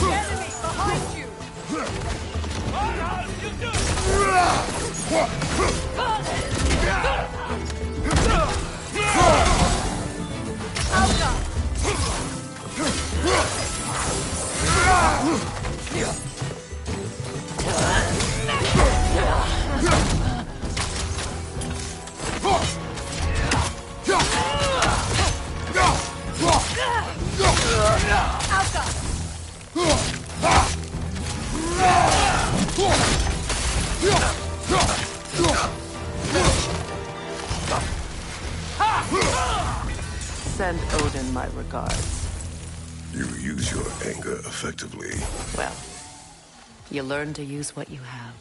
Enemy behind you! Send Odin my regards. You use your anger effectively. Well, you learn to use what you have.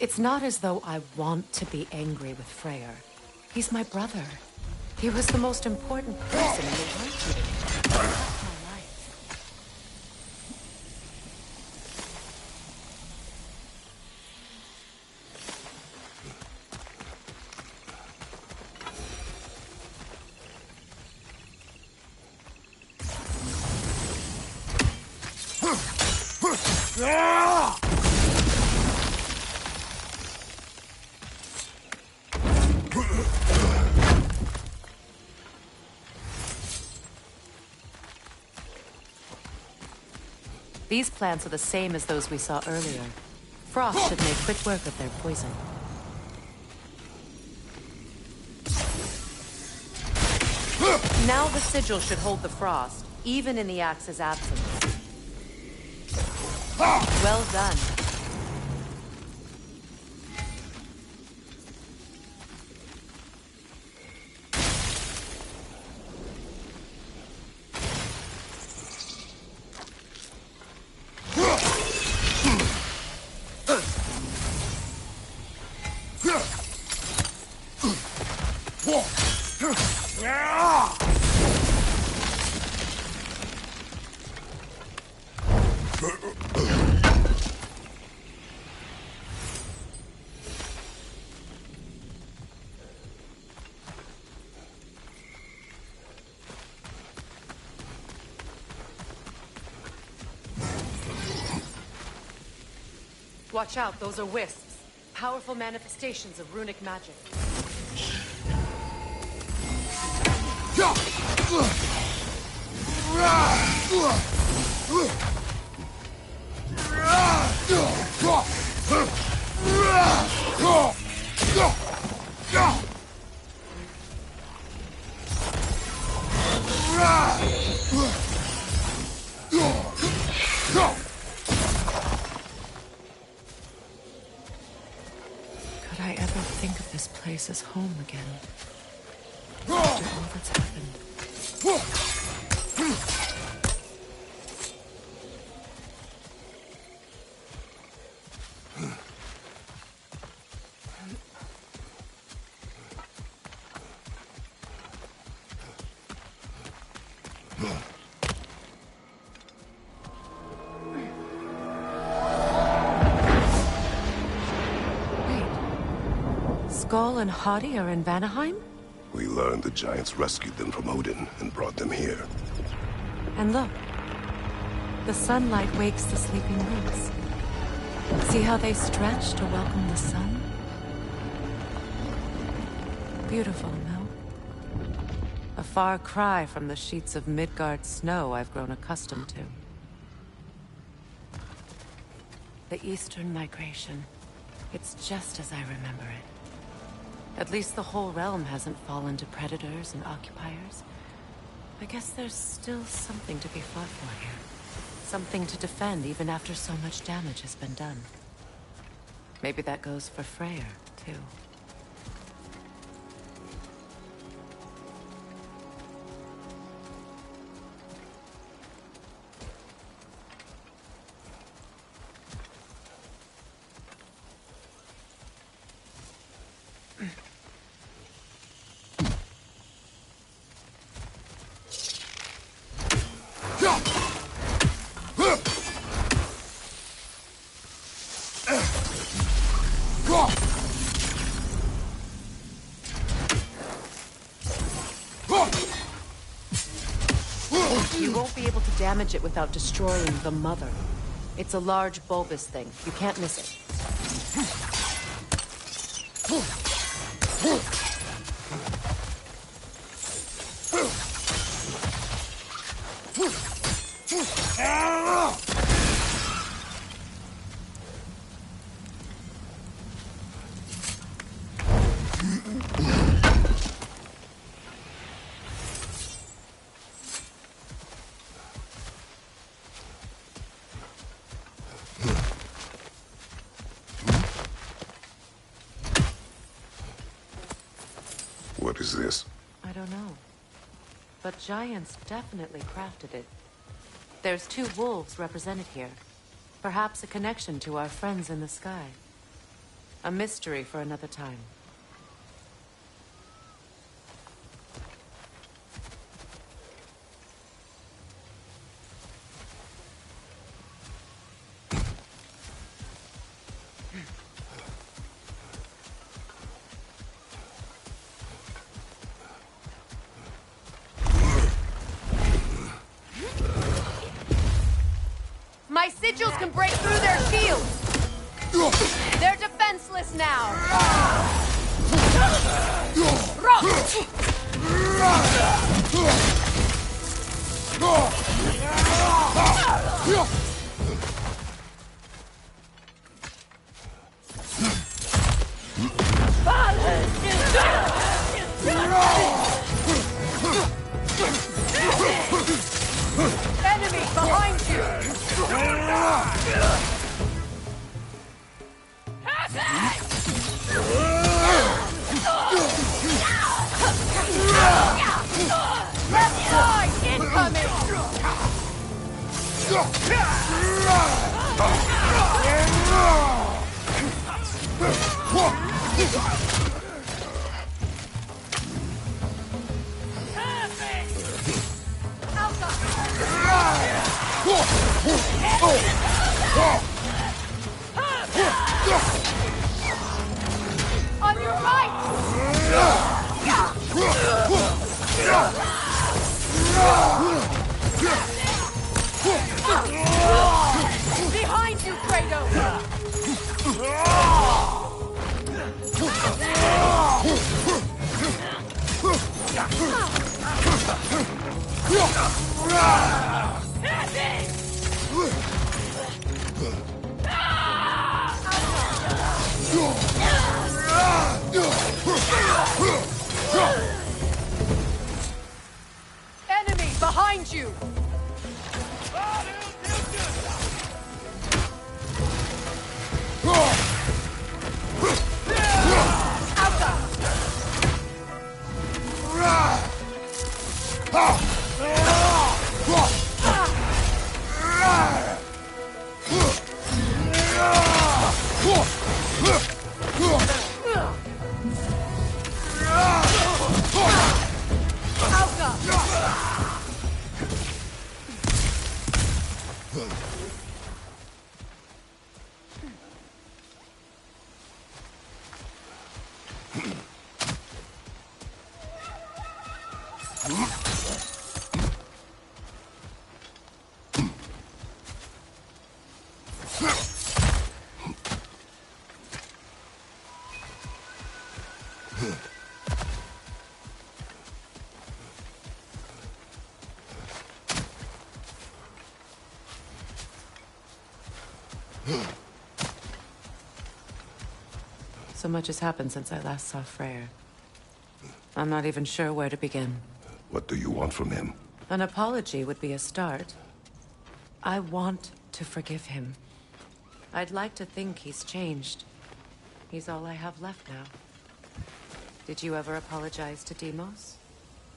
It's not as though I want to be angry with Freyr. He's my brother. He was the most important person in the world to me. My life. These plants are the same as those we saw earlier. Frost should make quick work of their poison. Now the sigil should hold the frost, even in the axe's absence. Well done. Watch out, those are wisps. Powerful manifestations of runic magic. Could I ever think of this place as home again? After all that's happened. Skoll and Hati are in Vanaheim? We learned the giants rescued them from Odin and brought them here. And look, the sunlight wakes the sleeping roots. See how they stretch to welcome the sun? Beautiful, no? A far cry from the sheets of Midgard snow I've grown accustomed to. The Eastern Migration. It's just as I remember it. At least the whole realm hasn't fallen to predators and occupiers. I guess there's still something to be fought for here. Something to defend even after so much damage has been done. Maybe that goes for Freyr, too. You won't be able to damage it without destroying the mother. It's a large bulbous thing. You can't miss it. What is this? I don't know. But giants definitely crafted it. There's 2 wolves represented here. Perhaps a connection to our friends in the sky. A mystery for another time. My sigils can break through their shields! They're defenseless now! Enemy behind you! Left side incoming! On your right! Behind you, Kratos! Enemy behind you! So much has happened since I last saw Freyr. I'm not even sure where to begin. What do you want from him? An apology would be a start. I want to forgive him. I'd like to think he's changed. He's all I have left now. Did you ever apologize to Deimos?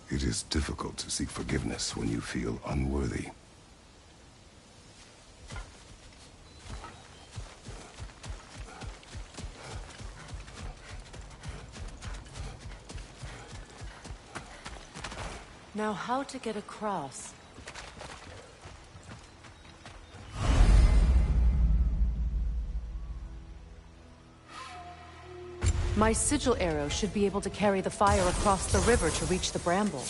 It is difficult to seek forgiveness when you feel unworthy. Now, how to get across? My sigil arrow should be able to carry the fire across the river to reach the bramble.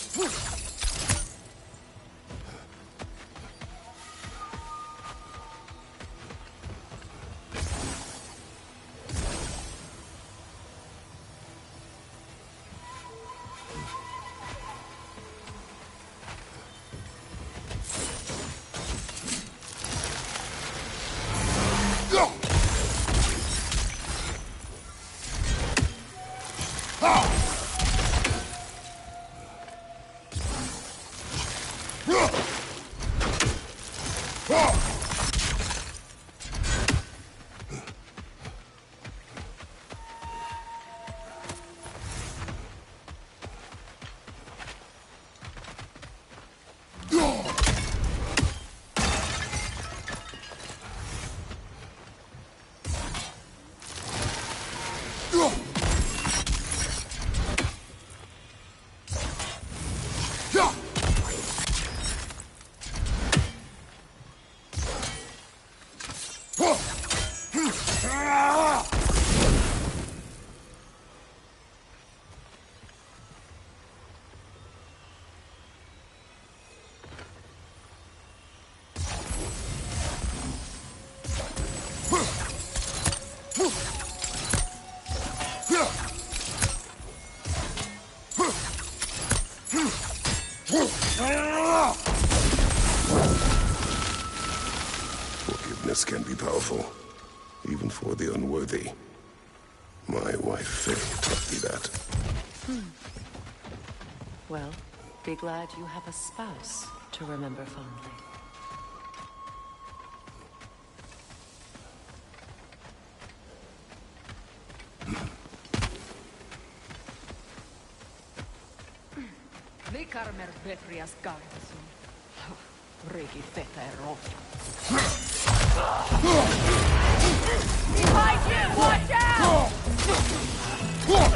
Forgiveness can be powerful, even for the unworthy. My wife, Faye, taught me that. Well, be glad you have a spouse to remember fondly. Vikarmer Betrias Gardasun. Rigi Feta Rofa. Behind you! Watch out! Got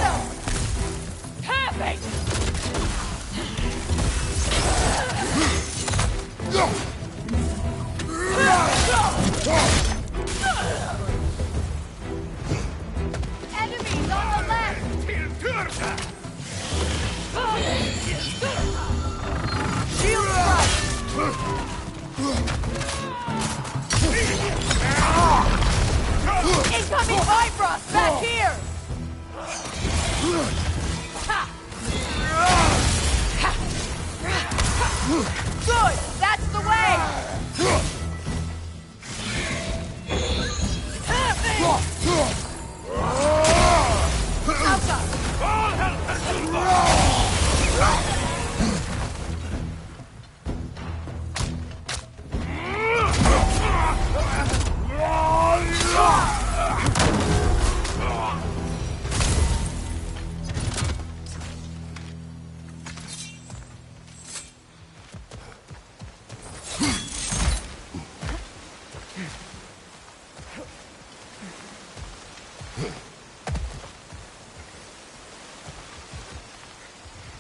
him! Perfect! Enemies on the left! Shield strike! Incoming Bifrost back here! Good! That's the way!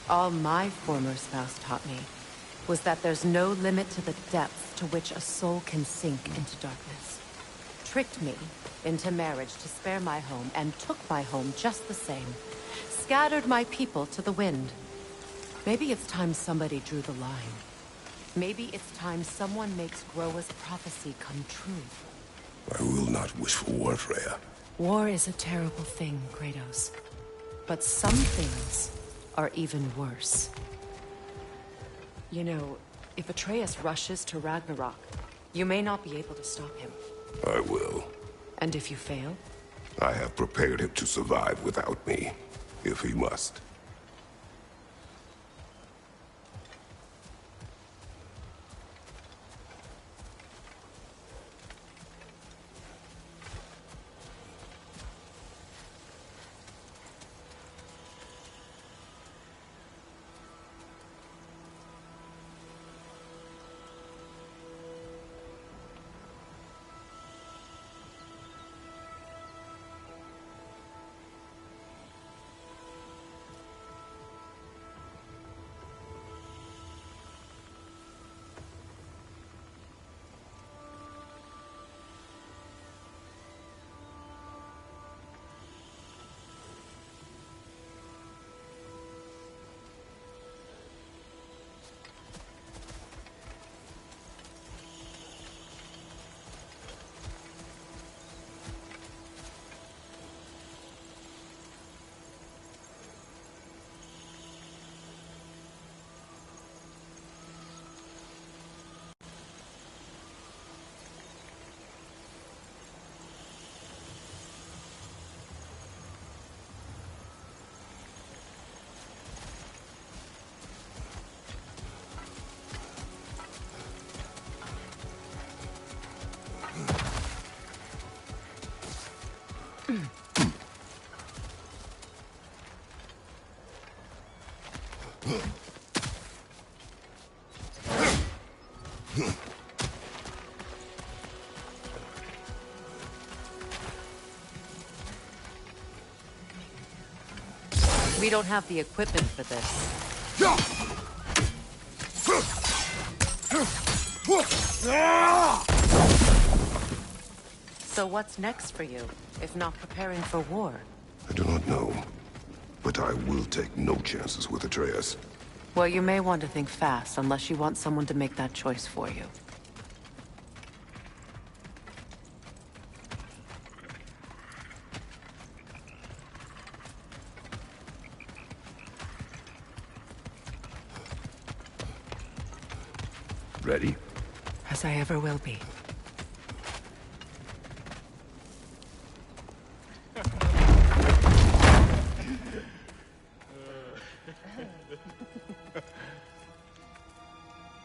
All my former spouse taught me was that there's no limit to the depth to which a soul can sink into darkness. Tricked me into marriage to spare my home and took my home just the same. Scattered my people to the wind. Maybe it's time somebody drew the line. Maybe it's time someone makes Groa's prophecy come true. I will not wish for war, Freya. War is a terrible thing, Kratos. But some things are even worse. You know, if Atreus rushes to Ragnarok, you may not be able to stop him. I will. And if you fail? I have prepared him to survive without me, if he must. We don't have the equipment for this. So what's next for you, if not preparing for war? I do not know, but I will take no chances with Atreus. Well, you may want to think fast, unless you want someone to make that choice for you. Ready? As I ever will be.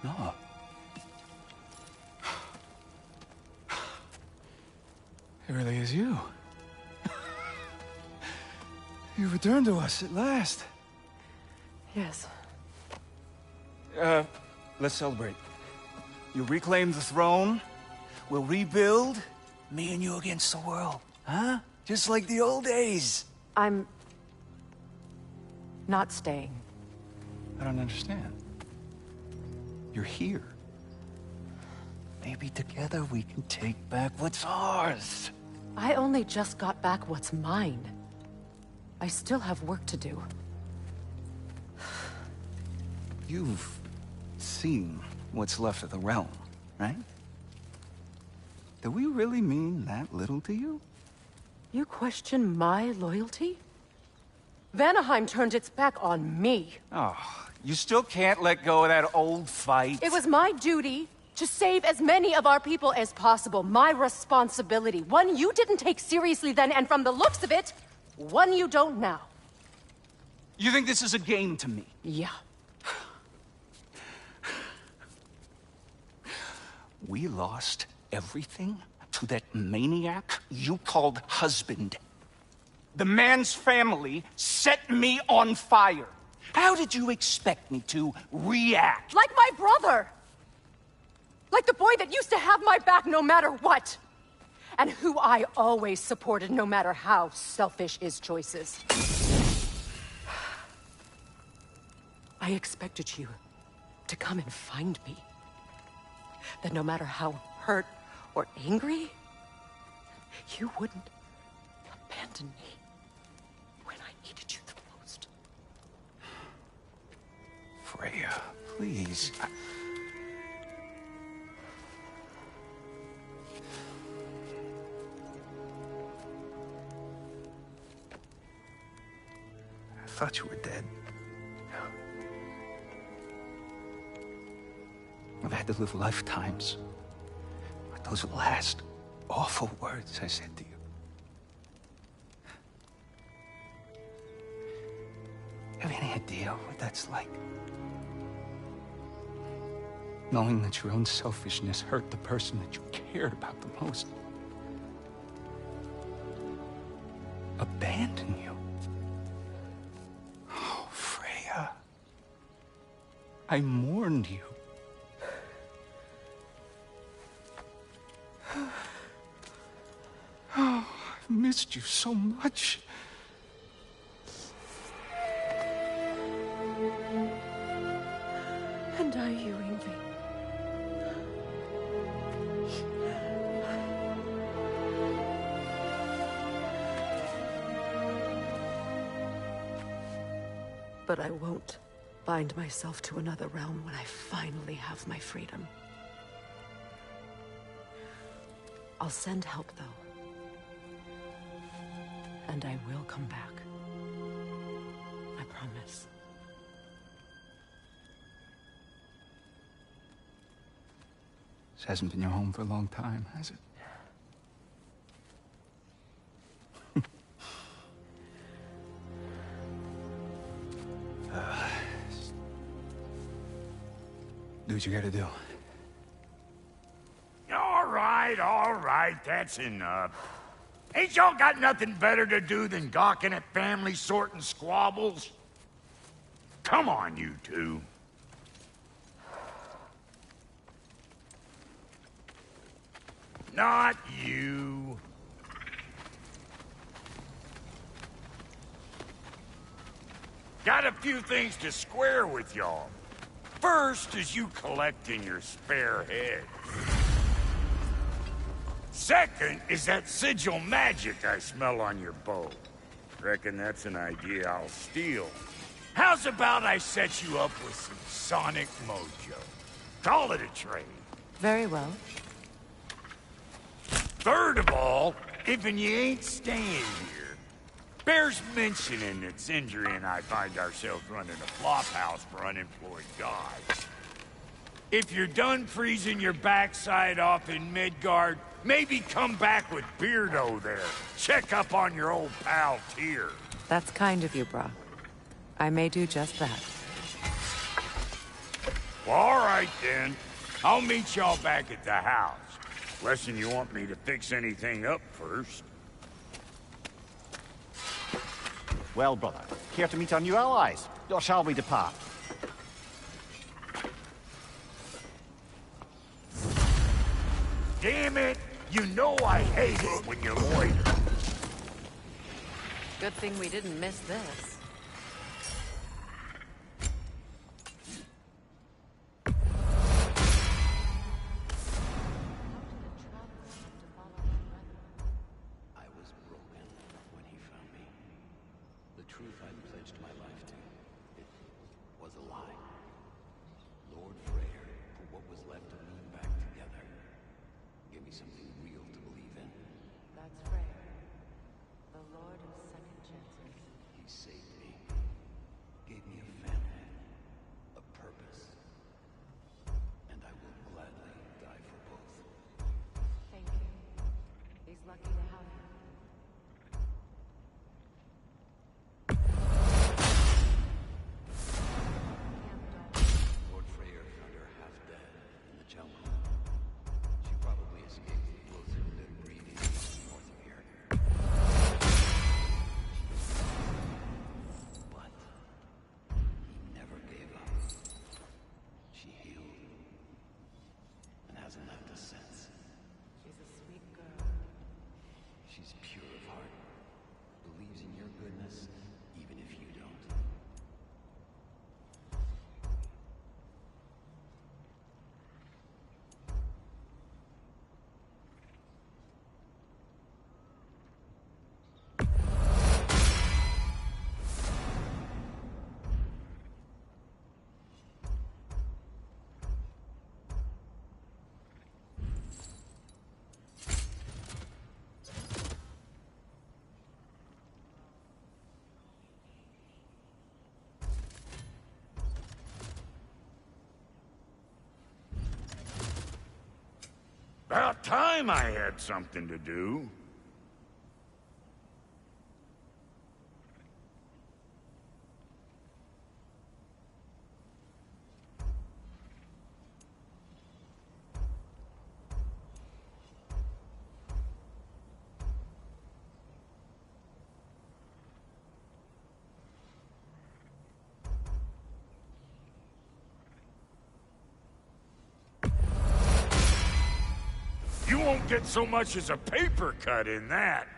No. It really is you. You returned to us at last. Yes. Let's celebrate. You reclaim the throne, we'll rebuild, me and you against the world. Huh? Just like the old days. I'm... not staying. I don't understand. You're here. Maybe together we can take back what's ours. I only just got back what's mine. I still have work to do. You've seen what's left of the realm, right? Do we really mean that little to you? You question my loyalty? Vanaheim turned its back on me. Oh, you still can't let go of that old fight? It was my duty to save as many of our people as possible. My responsibility. One you didn't take seriously then, and from the looks of it, one you don't now. You think this is a game to me? Yeah. We lost everything to that maniac you called husband. The man's family set me on fire. How did you expect me to react? Like my brother! Like the boy that used to have my back no matter what! And who I always supported no matter how selfish his choices. I expected you to come and find me. That no matter how hurt or angry, you wouldn't abandon me when I needed you the most. Freya, please. I thought you were dead. I've had to live lifetimes with those last awful words I said to you. You have any idea what that's like? Knowing that your own selfishness hurt the person that you cared about the most. Abandon you. Oh, Freya. I mourned you. Oh, I've missed you so much. And I you, Ingvi. But I won't bind myself to another realm when I finally have my freedom. I'll send help, though. And I will come back. I promise. This hasn't been your home for a long time, has it? Do what you gotta do. All right, that's enough. Ain't y'all got nothing better to do than gawking at family sorting squabbles? Come on, you two. Not you. Got a few things to square with y'all. First is you collecting your spare head. Second is that sigil magic I smell on your bow. Reckon that's an idea I'll steal. How's about I set you up with some sonic mojo? Call it a trade. Very well. Third of all, if you ain't staying here, bears mentioning that Sindri and I find ourselves running a flop house for unemployed guys. If you're done freezing your backside off in Midgard, maybe come back with Beardo there. Check up on your old pal Tyr. That's kind of you, Brok. I may do just that. Well, all right then. I'll meet y'all back at the house. Lesson you want me to fix anything up first. Well, brother, care to meet our new allies? Or shall we depart? Damn it! You know I hate it when you loiter. Good thing we didn't miss this. I was broken when he found me. The truth I'd pledged my life to, it was a lie. Lord Freyr put what was left of me back together. Gave me something real to believe in. That's Freyr, the Lord of Second Chances. He saved me. Gave me a family. A purpose. And I will gladly die for both. Thank you. He's lucky to have you. Lord Freyr found her half dead in the jungle. She probably escaped the blows of their breeding north of here. But he never gave up. She healed and hasn't left a since. She's a sweet girl. She's pure of heart, believes in your goodness, even if you don't. About time I had something to do. You won't get so much as a paper cut in that.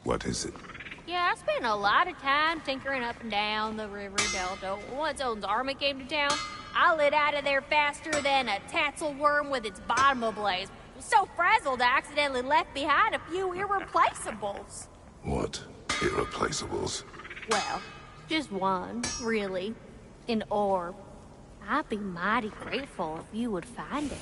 What is it? Yeah, I spent a lot of time tinkering up and down the river delta. Once Odin's army came to town, I lit out of there faster than a tassel worm with its bottom ablaze. So frazzled I accidentally left behind a few irreplaceables. What? Irreplaceables? Well, just one, really. An orb. I'd be mighty grateful if you would find it.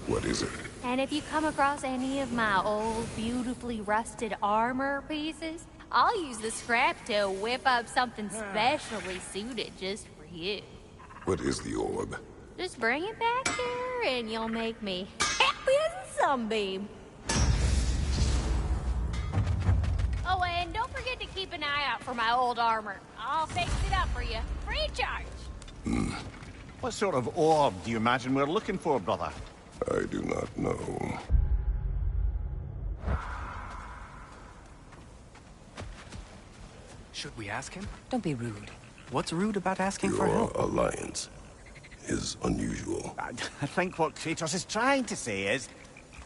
What is it? And if you come across any of my old, beautifully rusted armor pieces, I'll use the scrap to whip up something specially suited just for you. What is the orb? Just bring it back here and you'll make me happy as a sunbeam. Oh, and don't forget to keep an eye out for my old armor. I'll fix it up for you, free of charge. What sort of orb do you imagine we're looking for, brother? I do not know. Should we ask him? Don't be rude. What's rude about asking for Your help? alliance is unusual. I think what Kratos is trying to say is,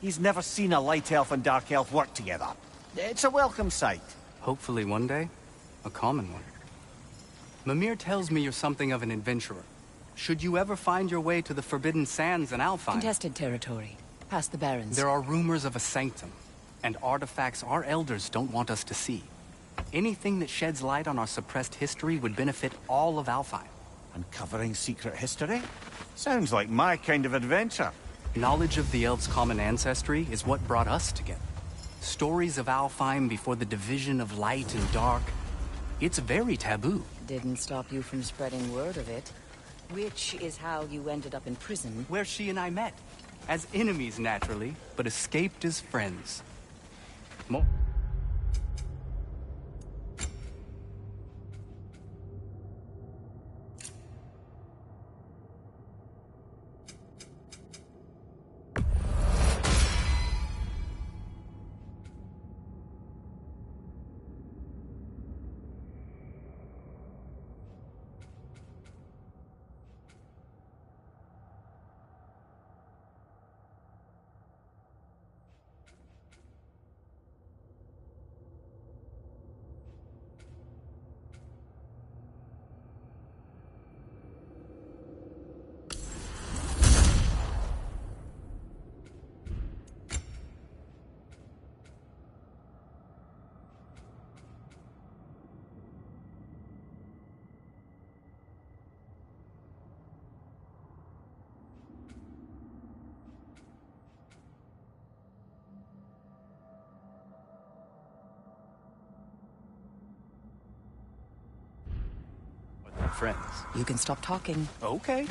he's never seen a light elf and dark elf work together. It's a welcome sight. Hopefully one day, a common one. Mimir tells me you're something of an adventurer. Should you ever find your way to the Forbidden Sands in Alfheim... Contested territory. Past the Barrens. There are rumors of a sanctum, and artifacts our elders don't want us to see. Anything that sheds light on our suppressed history would benefit all of Alfheim. Uncovering secret history? Sounds like my kind of adventure. Knowledge of the elves' common ancestry is what brought us together. Stories of Alfheim before the division of light and dark. It's very taboo. Didn't stop you from spreading word of it. Which is how you ended up in prison. Where she and I met. As enemies, naturally, but escaped as friends. More. Friends. You can stop talking. Okay.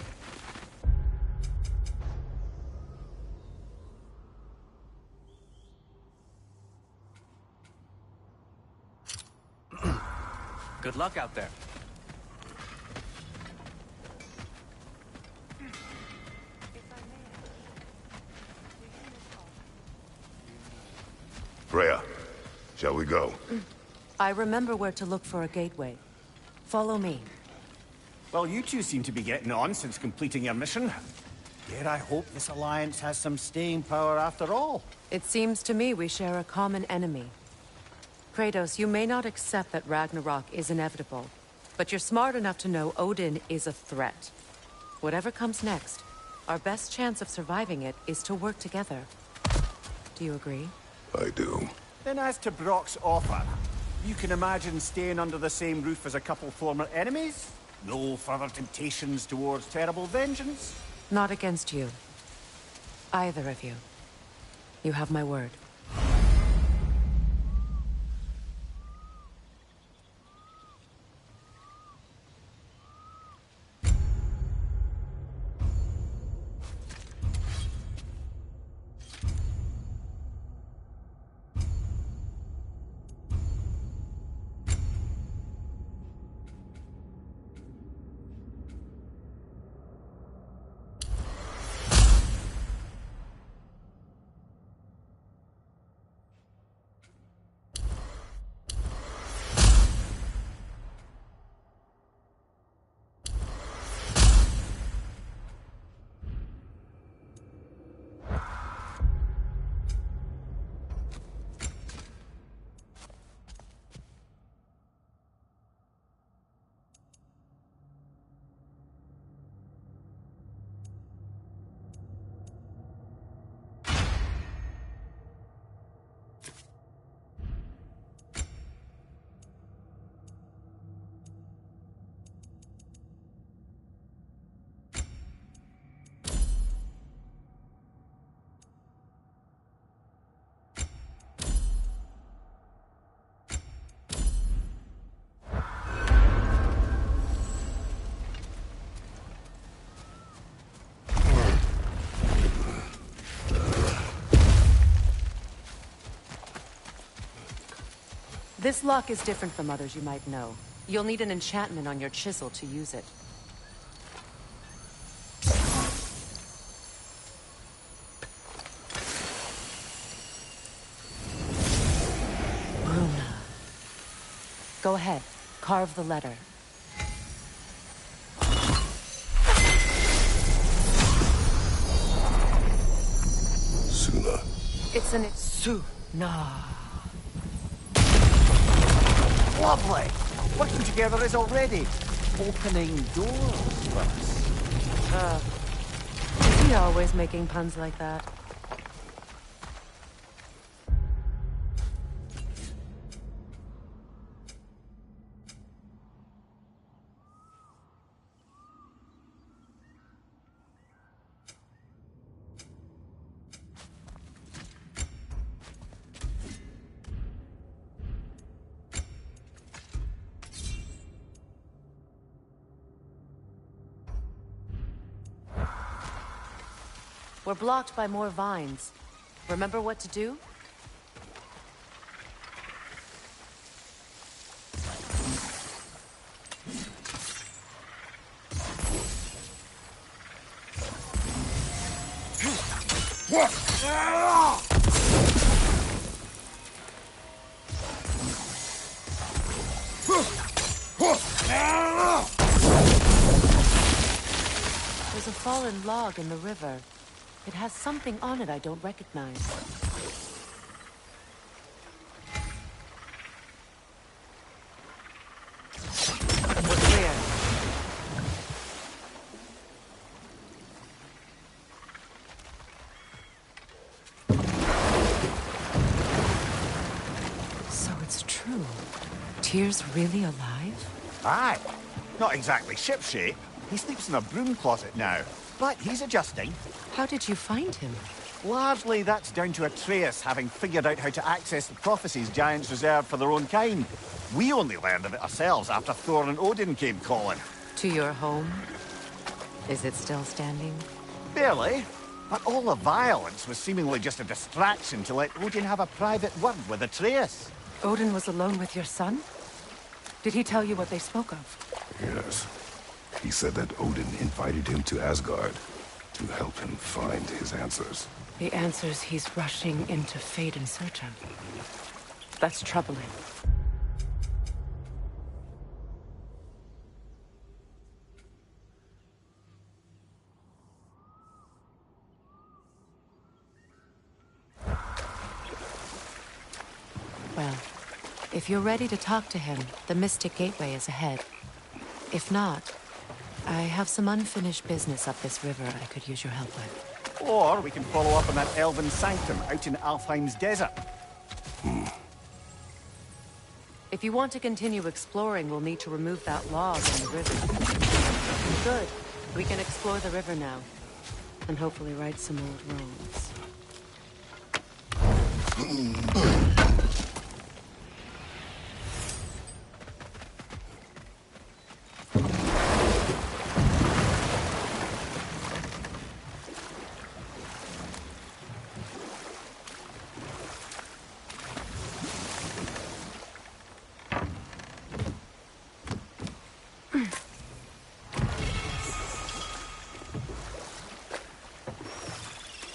Good luck out there. Freya, shall we go? I remember where to look for a gateway. Follow me. Well, you two seem to be getting on since completing your mission. Dare I hope this alliance has some staying power after all? It seems to me we share a common enemy. Kratos, you may not accept that Ragnarok is inevitable, but you're smart enough to know Odin is a threat. Whatever comes next, our best chance of surviving it is to work together. Do you agree? I do. Then as to Brock's offer, you can imagine staying under the same roof as a couple former enemies? No further temptations towards terrible vengeance? Not against you. Either of you. You have my word. This lock is different from others you might know. You'll need an enchantment on your chisel to use it. Go ahead. Carve the letter. Suna. It's an Suna. Lovely! Working together is already opening doors for us. Is he always making puns like that? We're blocked by more vines. Remember what to do? There's a fallen log in the river. It has something on it I don't recognize. We're clear. So it's true. Tyr's really alive? Aye. Not exactly shipshape. He sleeps in a broom closet now. But he's adjusting. How did you find him? Largely, that's down to Atreus having figured out how to access the prophecies giants reserved for their own kind. We only learned of it ourselves after Thor and Odin came calling. To your home? Is it still standing? Barely. But all the violence was seemingly just a distraction to let Odin have a private word with Atreus. Odin was alone with your son? Did he tell you what they spoke of? Yes. He said that Odin invited him to Asgard to help him find his answers. The answers he's rushing into fate in search of. That's troubling. Well, if you're ready to talk to him, the Mystic Gateway is ahead. If not, I have some unfinished business up this river I could use your help with. Or we can follow up on that elven sanctum out in Alfheim's desert. If you want to continue exploring, we'll need to remove that log in the river. Good. We can explore the river now. And hopefully right some old wrongs.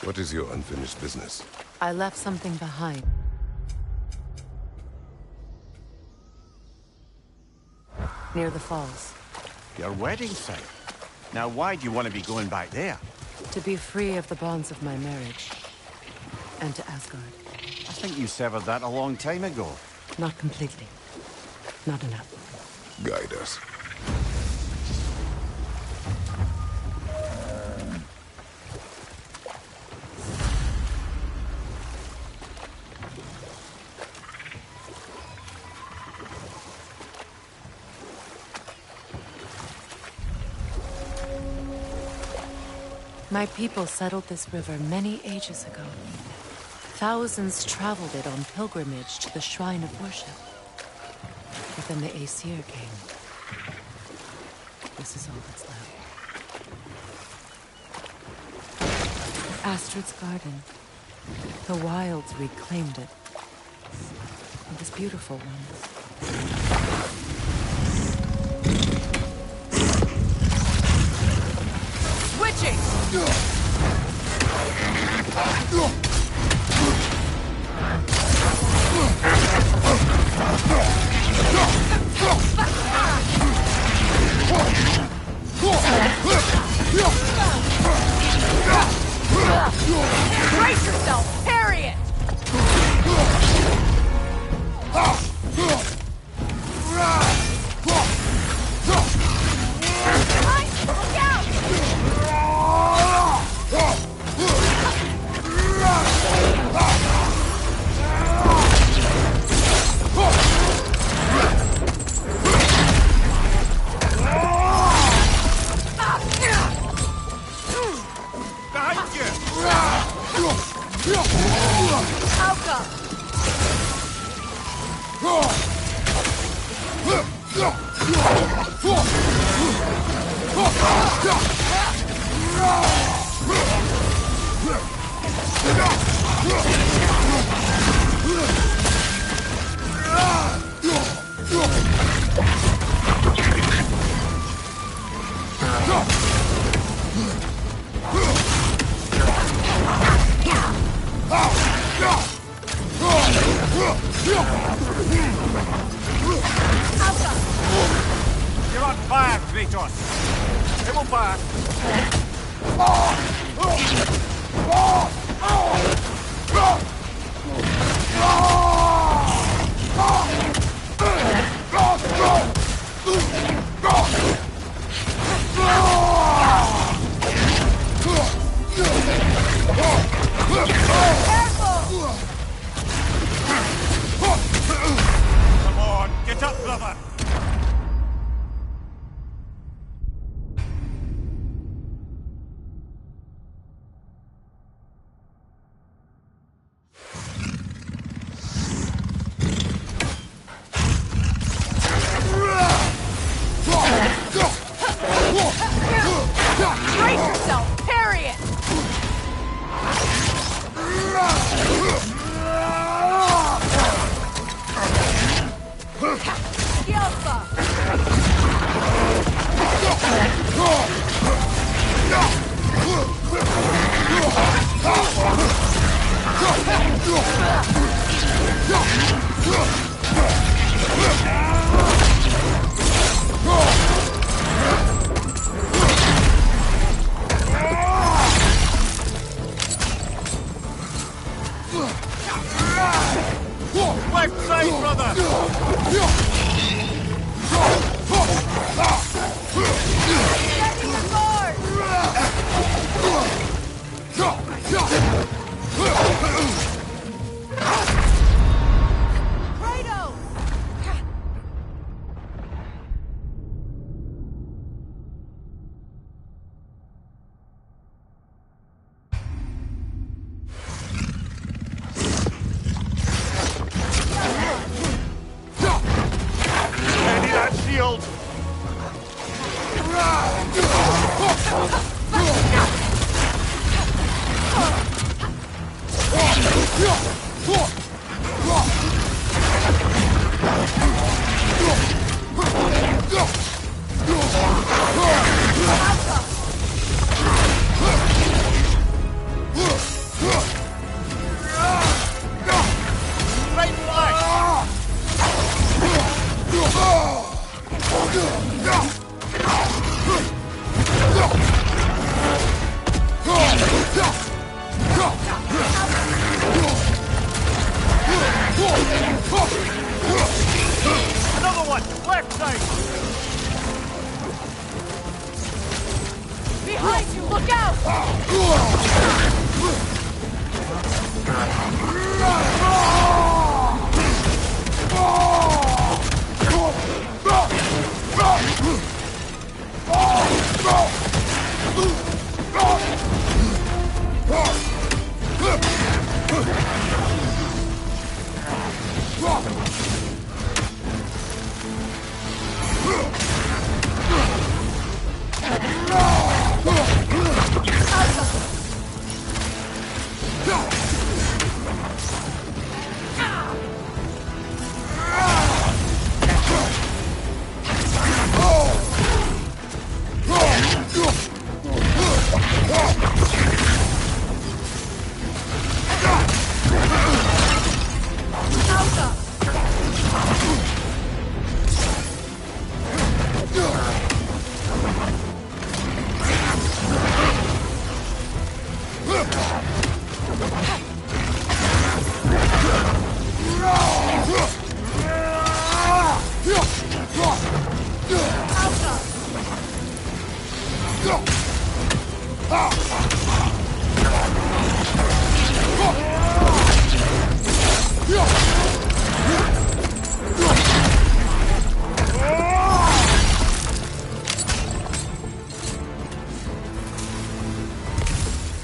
What is your unfinished business? I left something behind. Near the falls. Your wedding site. Now why do you want to be going back there? To be free of the bonds of my marriage. And to Asgard. I think you severed that a long time ago. Not completely. Not enough. Guide us. My people settled this river many ages ago. Thousands traveled it on pilgrimage to the shrine of worship. But then the Aesir came. This is all that's left. Astrid's garden. The wilds reclaimed it. It was beautiful once. Switching! You're on fire, Kratos! Come on back! Come on, get up, brother! Brace yourself! Parry it! Yelpa! Left side, brother! Steady the board! Kratos! Steady that shield! Right flank! Another one! Left side! Behind you! Look out!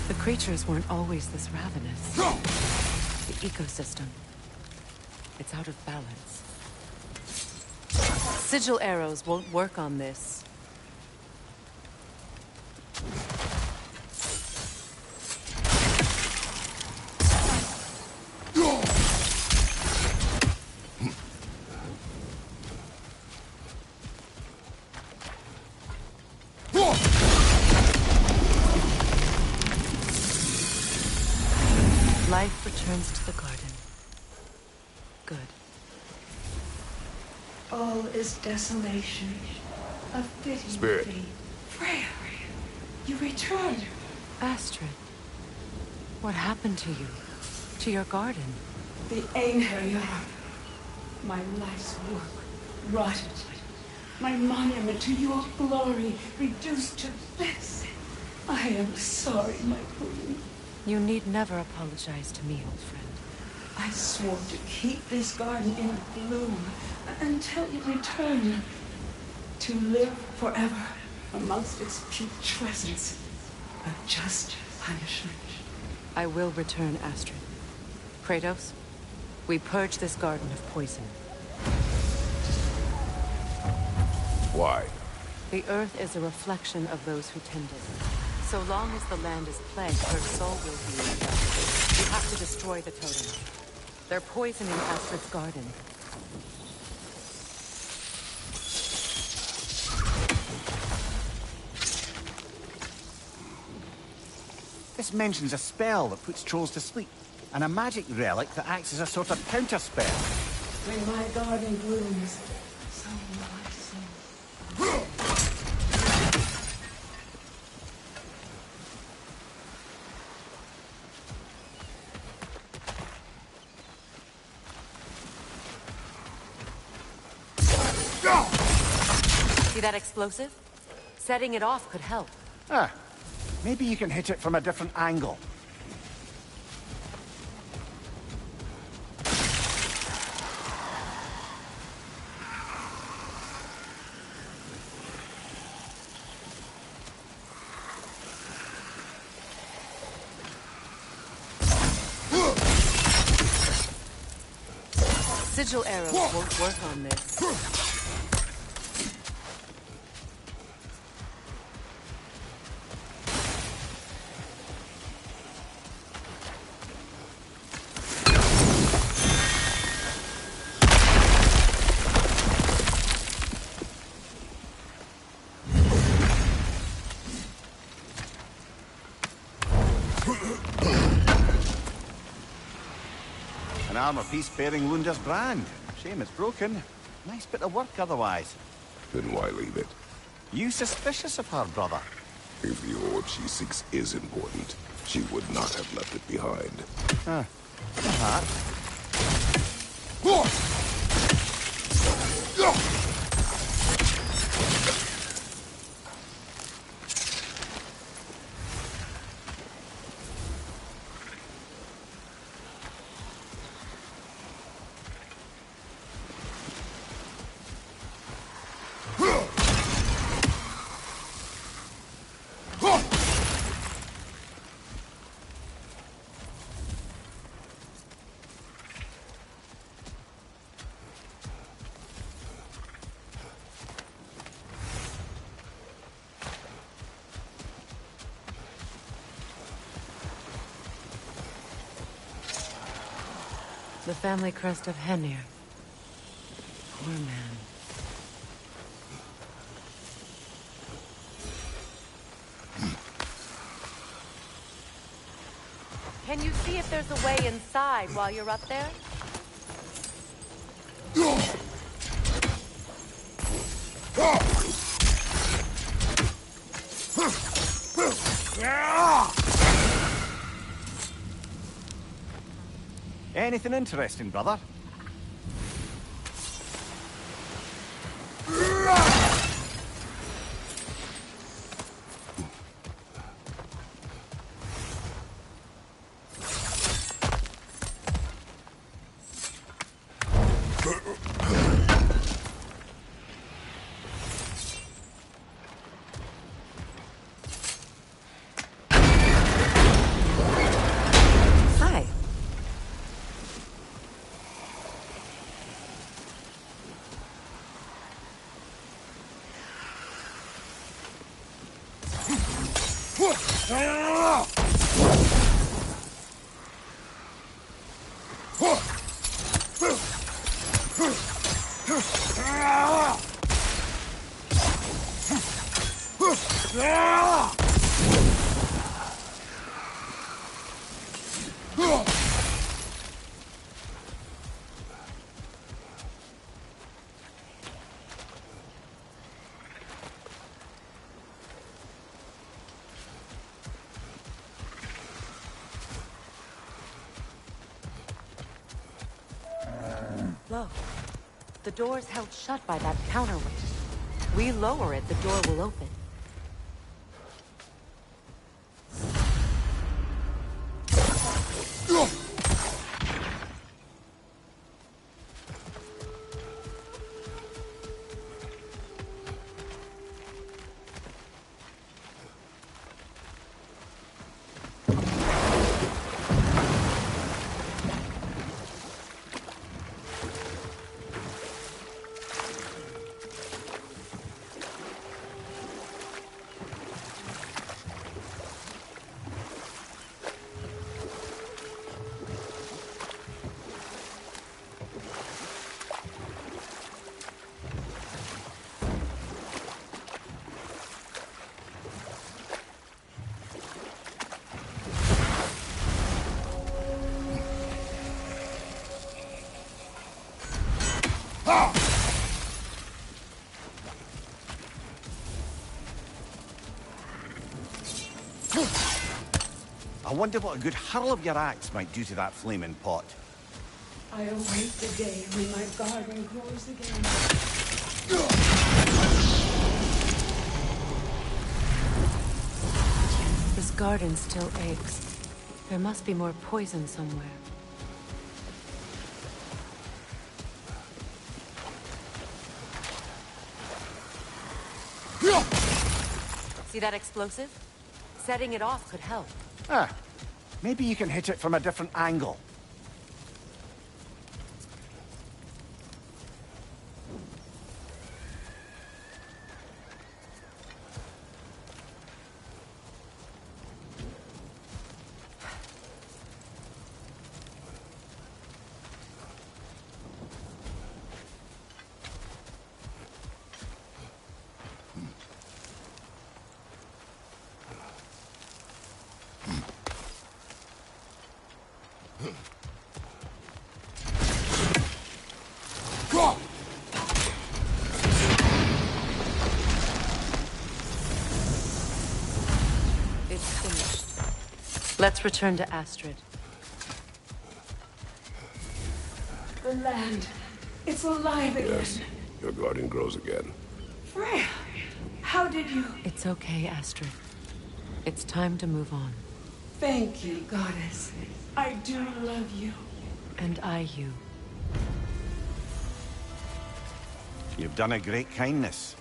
The creatures weren't always this ravenous. The ecosystem. It's out of balance. Sigil arrows won't work on this. Life returns to the garden. Good. All is desolation. A fitting Spirit. fate. Freya, you returned. Astrid, what happened to you? To your garden? The Einherjar. My life's work rotted. My monument to your glory reduced to this. I am sorry, my queen. You need never apologize to me, old friend. I swore to keep this garden in bloom until you return. To live forever amongst its putrescence. A just punishment. I will return, Astrid. Kratos, we purge this garden of poison. Why? The earth is a reflection of those who tend it. So long as the land is plagued, her soul will be in death. We have to destroy the totems. They're poisoning Astrid's garden. This mentions a spell that puts trolls to sleep, and a magic relic that acts as a sort of counter-spell. When my garden blooms, so will I sing. See that explosive? Setting it off could help. Ah, maybe you can hit it from a different angle. Sigil arrows won't work on this. An armor piece bearing Lunda's brand. Shame it's broken. Nice bit of work otherwise. Then why leave it? You suspicious of her, brother? If the orb she seeks is important, she would not have left it behind. Huh. Perhaps. The family crest of Henir. Poor man. Can you see if there's a way inside while you're up there? Anything interesting, brother? slow. The door's held shut by that counterweight. We lower it, the door will open. I wonder what a good hurl of your axe might do to that flaming pot. I await the day when my garden grows again. This garden still aches. There must be more poison somewhere. See that explosive? Setting it off could help. Ah, maybe you can hit it from a different angle. It's finished. Let's return to Astrid. The land. It's alive again. Yes, your garden grows again. Freya, how did you... It's okay, Astrid. It's time to move on. Thank you, goddess. I do love you. And I you. You've done a great kindness.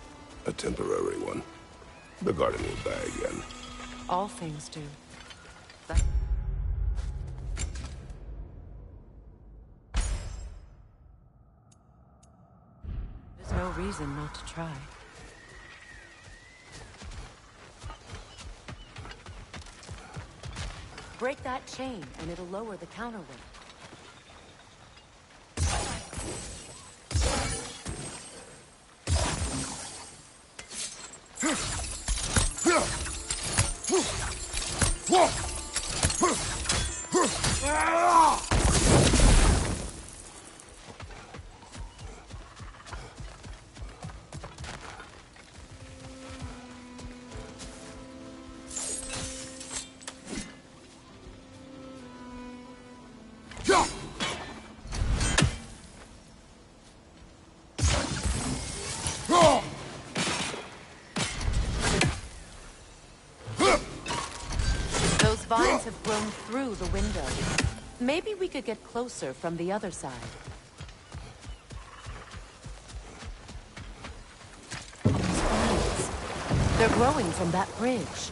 A temporary one. The garden will die again. All things do. There's no reason not to try. Break that chain, and it'll lower the counterweight. Those vines have grown through the window. Maybe we could get closer from the other side. Those vines. They're growing from that bridge.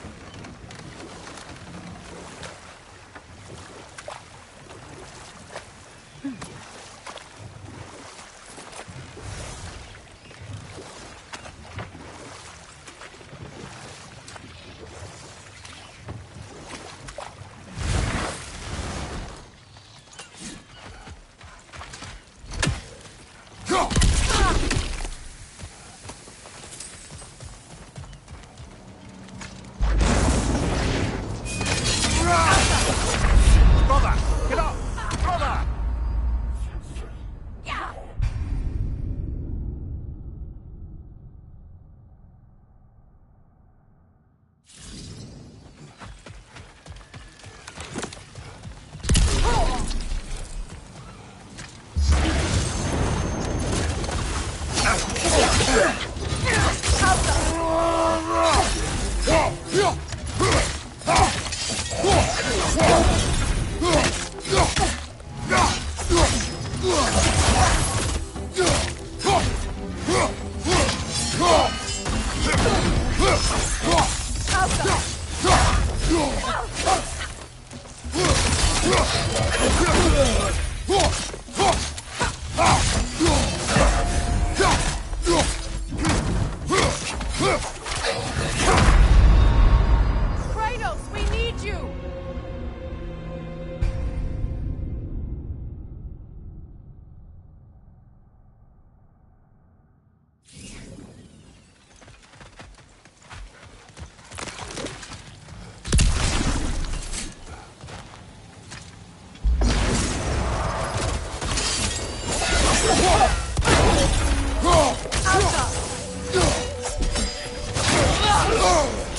Kratos, we need you!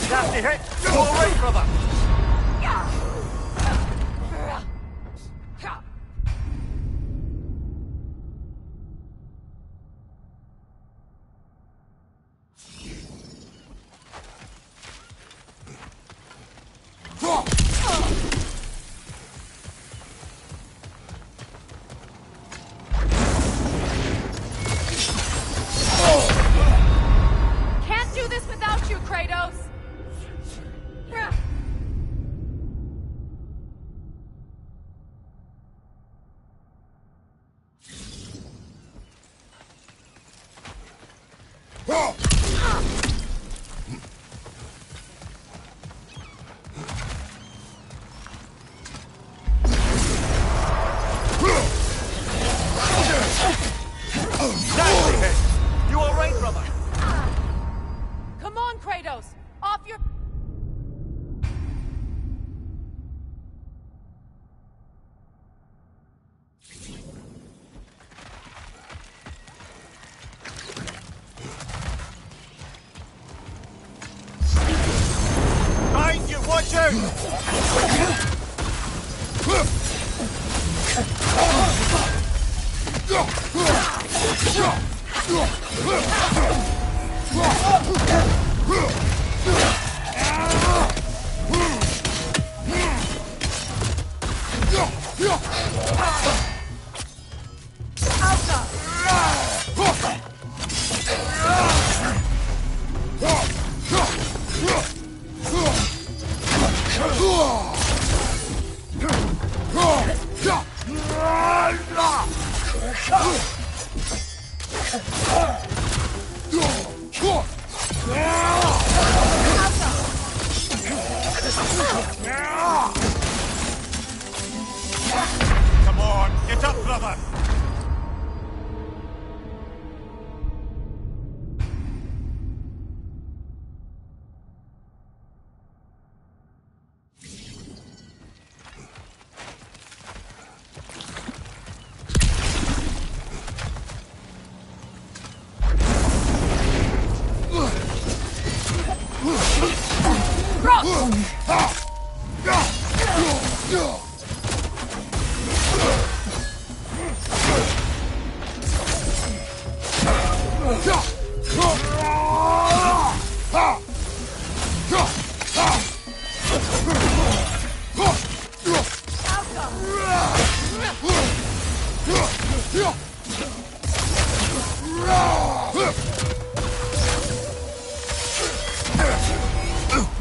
Nasty hit! You all right, brother? Can't do this without you, Kratos! Nasty hit! You all right, brother? Come on, Kratos! Off your... Behind you, watch out! Come on, get up, brother!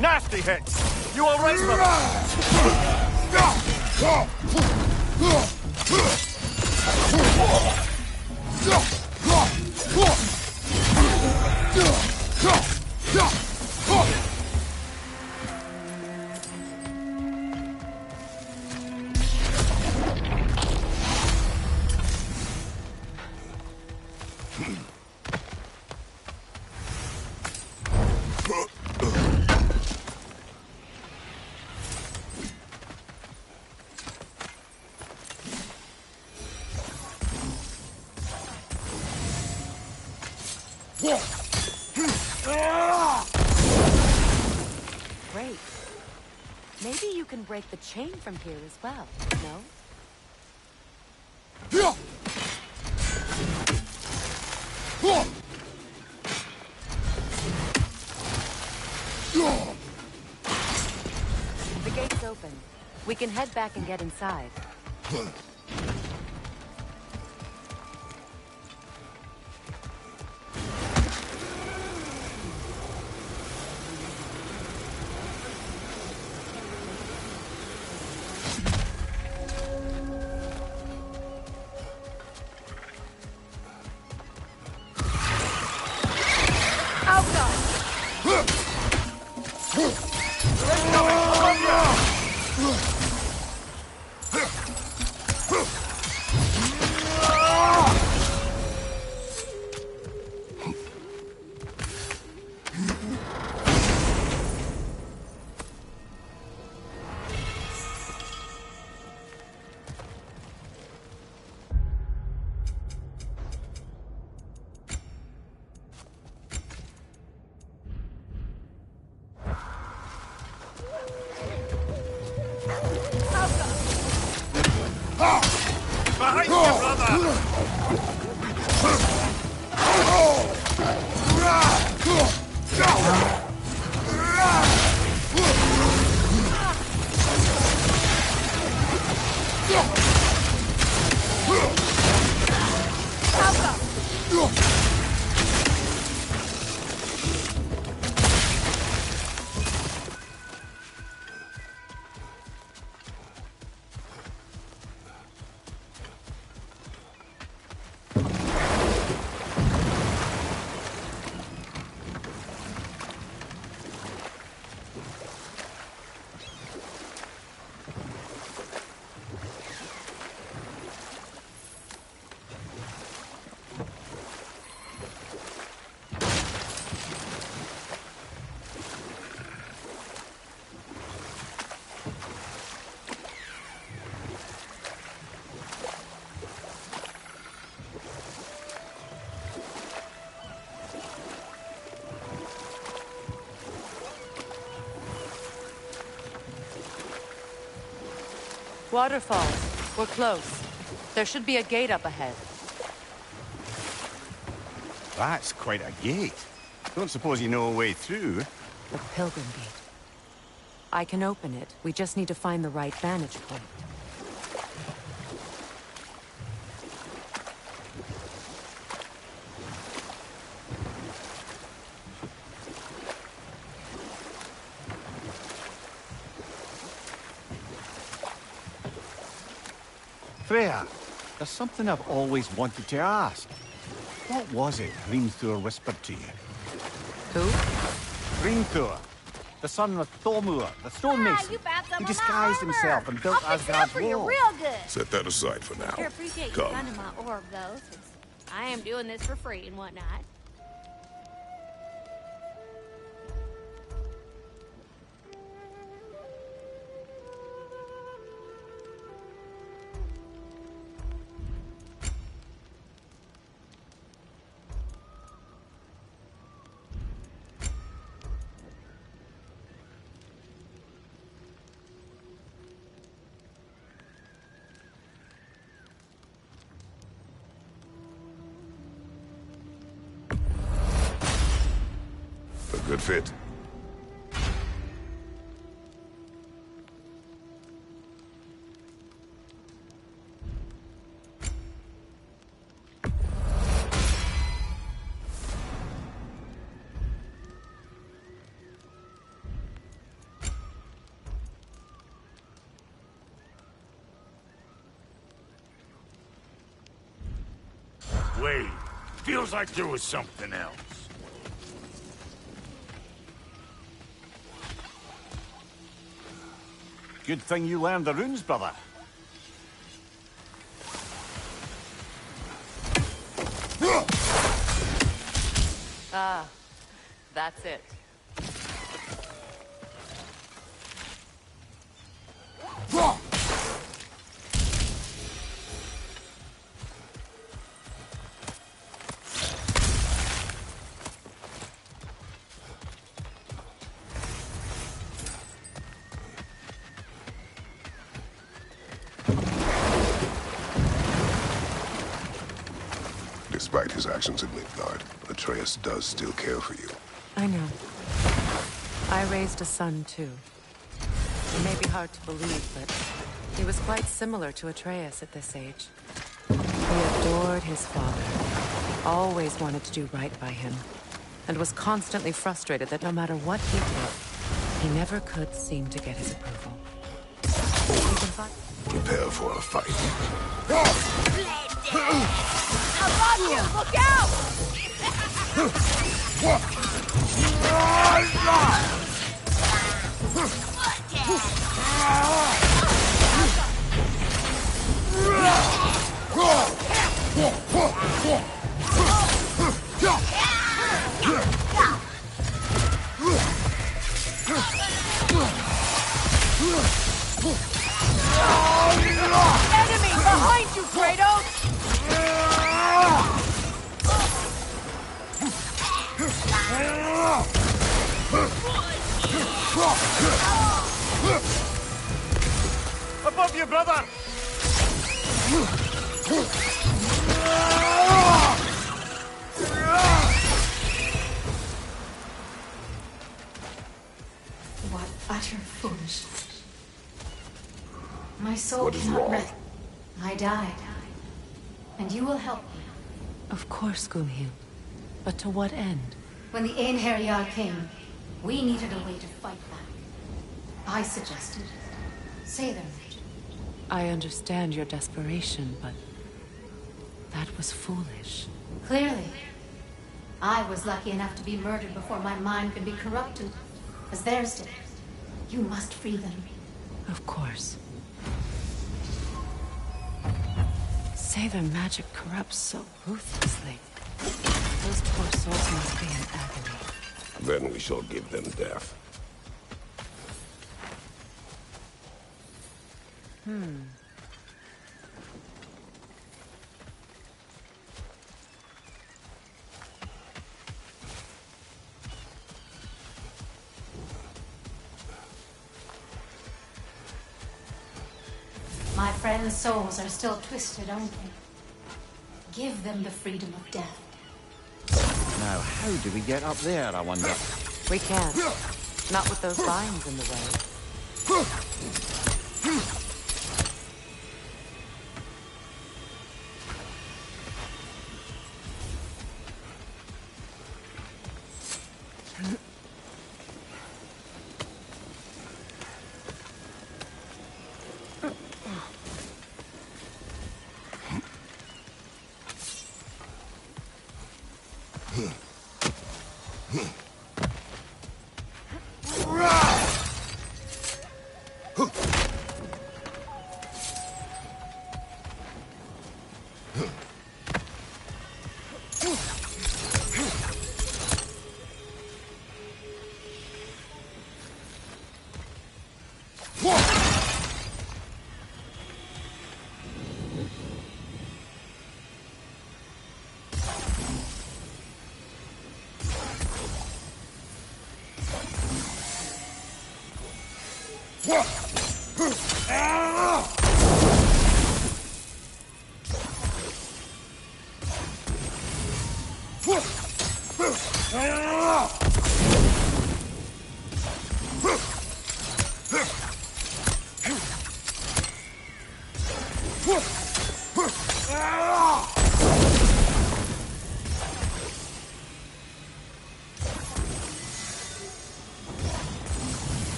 Nasty hit! You all right, Great. Maybe you can break the chain from here as well, no? open. We can head back and get inside. Behind you, brother! Waterfalls. We're close. There should be a gate up ahead. That's quite a gate. Don't suppose you know a way through? The Pilgrim Gate. I can open it. We just need to find the right vantage point. Freya, there's something I've always wanted to ask. What was it Hrimthur whispered to you? Who? Hrimthur, the son of Thormur, the stonemason. You found some He of disguised my armor. himself and built I'll fix it up Asgard's for you wall. real good. Set that aside for now. Sure appreciate you Come. finding my orb, though, since I am doing this for free and whatnot. A good fit. Wait, feels like there was something else. Good thing you learned the runes, brother. Ah, that's it. Despite his actions in Midgard, Atreus does still care for you. I know. I raised a son, too. It may be hard to believe, but he was quite similar to Atreus at this age. He adored his father, always wanted to do right by him, and was constantly frustrated that no matter what he did, he never could seem to get his approval. Prepare for a fight. Above you! Look Enemy behind you, Kratos! Above you, brother! What utter foolishness. My soul What is cannot wrong? rest. I died. And you will help me. Of course, Gunhild. But to what end? When the Einherjar came, we needed a way to fight back. I suggested, say their magic. I understand your desperation, but that was foolish. Clearly. I was lucky enough to be murdered before my mind could be corrupted, as theirs did. You must free them. Of course. Say their magic corrupts so ruthlessly. Those poor souls must be in agony. Then we shall give them death. My friends' souls are still twisted, aren't they? Give them the freedom of death. Now, how do we get up there, I wonder? We can't. Not with those vines in the way.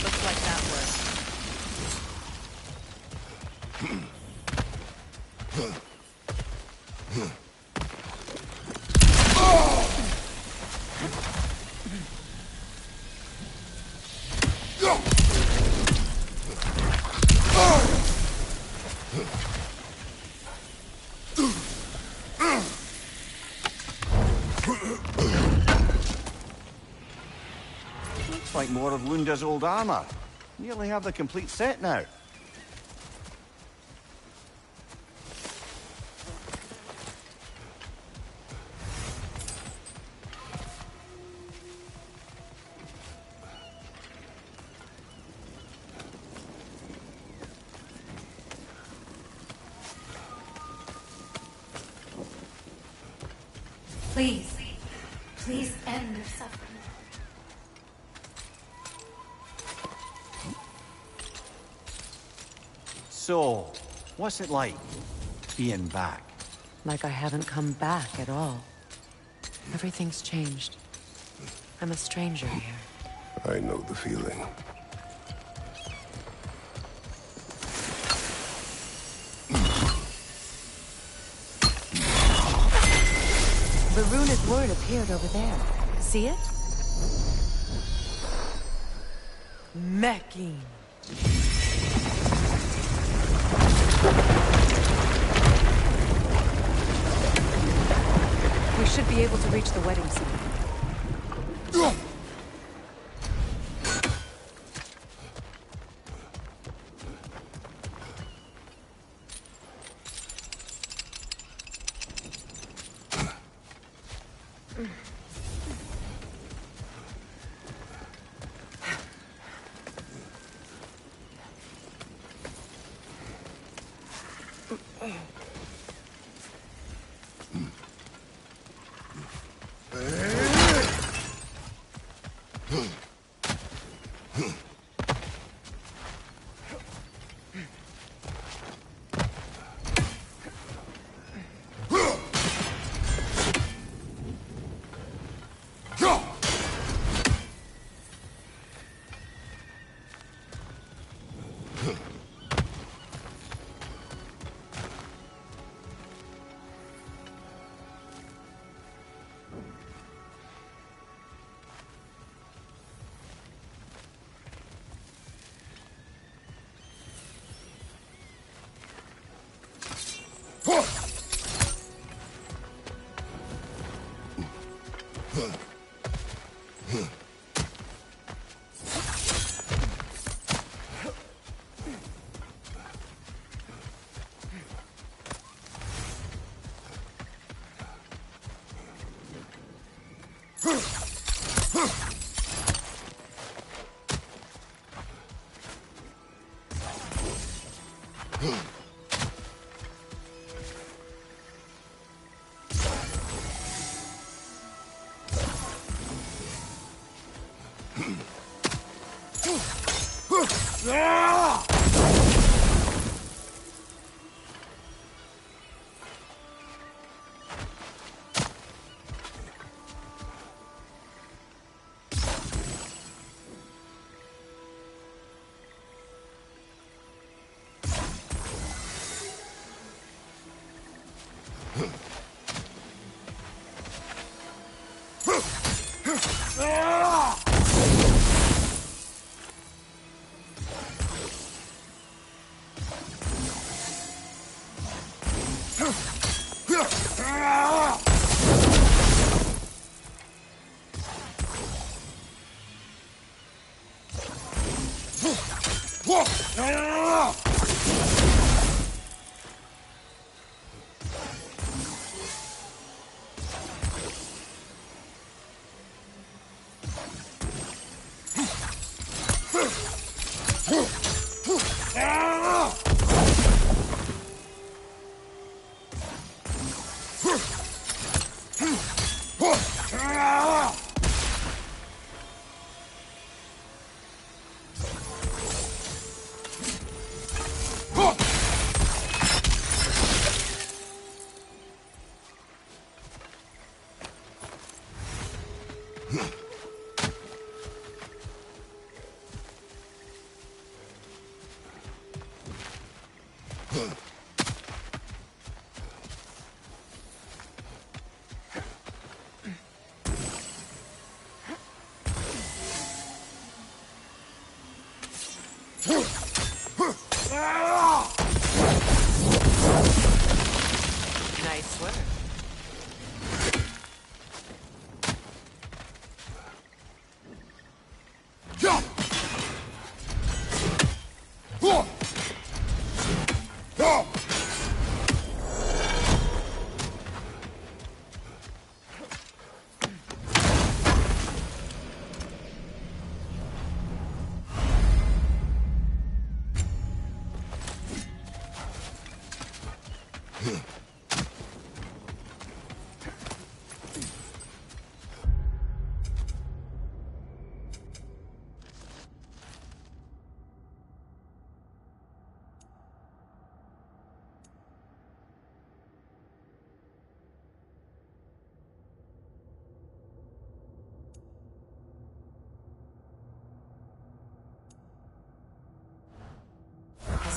Looks like that worked. Looks like more of Lunda's old armor. Nearly have the complete set now. Please, Please end their suffering. So, what's it like, being back? Like I haven't come back at all. Everything's changed. I'm a stranger here. I know the feeling. The runic word appeared over there. See it? Mechine. We should be able to reach the wedding scene.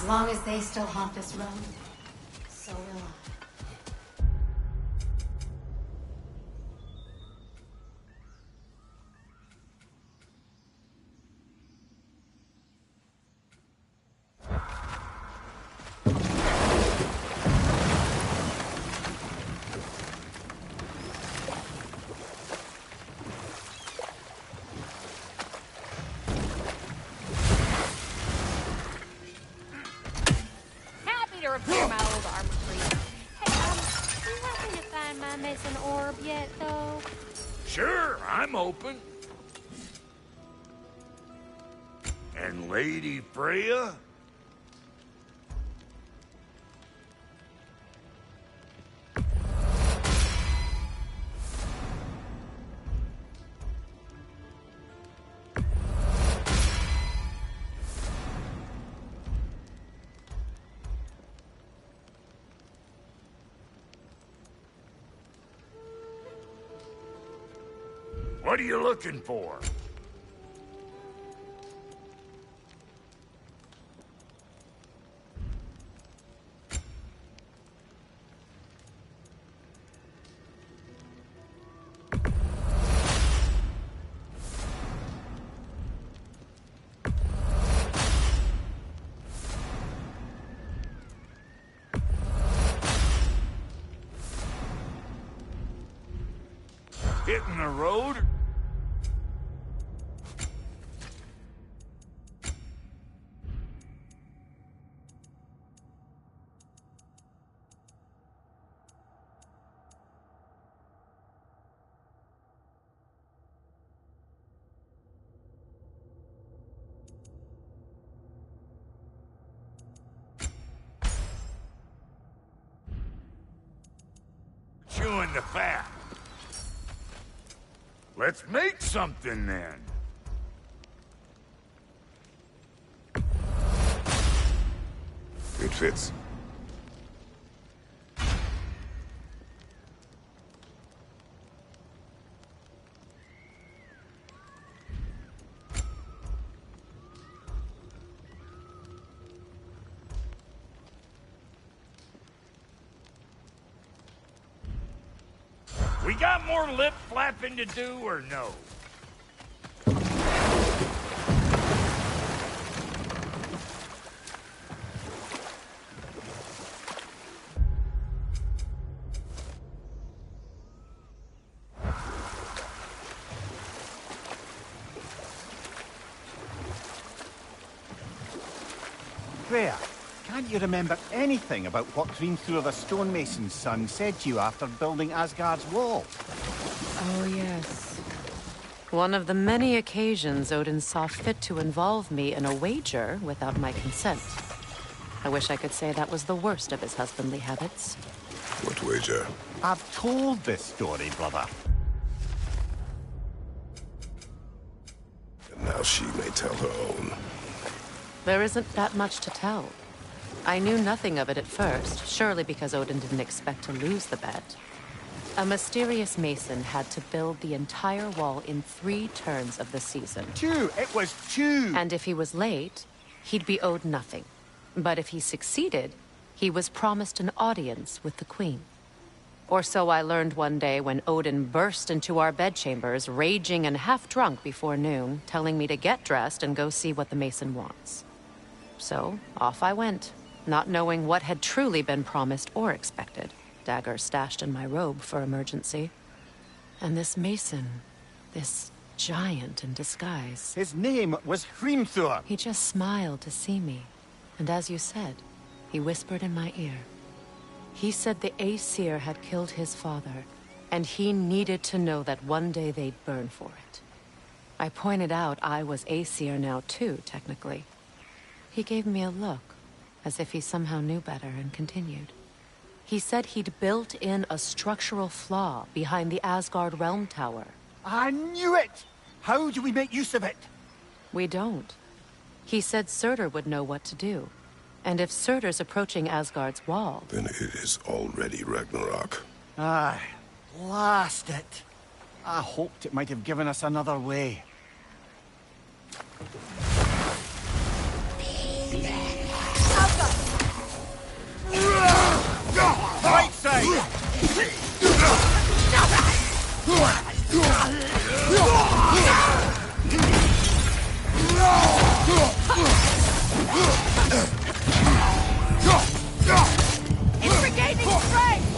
As long as they still haunt this realm, so will I. To repair my old armor for you. Hey, you happen to find my missing orb yet, though? Sure, I'm open. And Lady Freya? What are you looking for? Hitting the road? Chewing the fat. Let's make something then. It fits. We got more lip flapping to do or no? Freya, can't you remember anything about what Hrimthur the stonemason's son said to you after building Asgard's wall? Oh, yes. One of the many occasions Odin saw fit to involve me in a wager without my consent. I wish I could say that was the worst of his husbandly habits. What wager? I've told this story, brother. And now she may tell her own. There isn't that much to tell. I knew nothing of it at first, surely because Odin didn't expect to lose the bet. A mysterious mason had to build the entire wall in 3 turns of the season. 2! It was 2! And if he was late, he'd be owed nothing. But if he succeeded, he was promised an audience with the queen. Or so I learned one day when Odin burst into our bedchambers, raging and half-drunk before noon, telling me to get dressed and go see what the mason wants. So, off I went, not knowing what had truly been promised or expected. Dagger stashed in my robe for emergency. And this mason, this giant in disguise. His name was Hrimthur. He just smiled to see me. And as you said, he whispered in my ear. He said the Aesir had killed his father, and he needed to know that one day they'd burn for it. I pointed out I was Aesir now too, technically. He gave me a look, as if he somehow knew better, and continued. He said he'd built in a structural flaw behind the Asgard Realm Tower. I knew it! How do we make use of it? We don't. He said Surtur would know what to do. And if Surtur's approaching Asgard's wall... Then it is already Ragnarok. Aye. Blast it. I hoped it might have given us another way. I've Right side! It's regaining strength!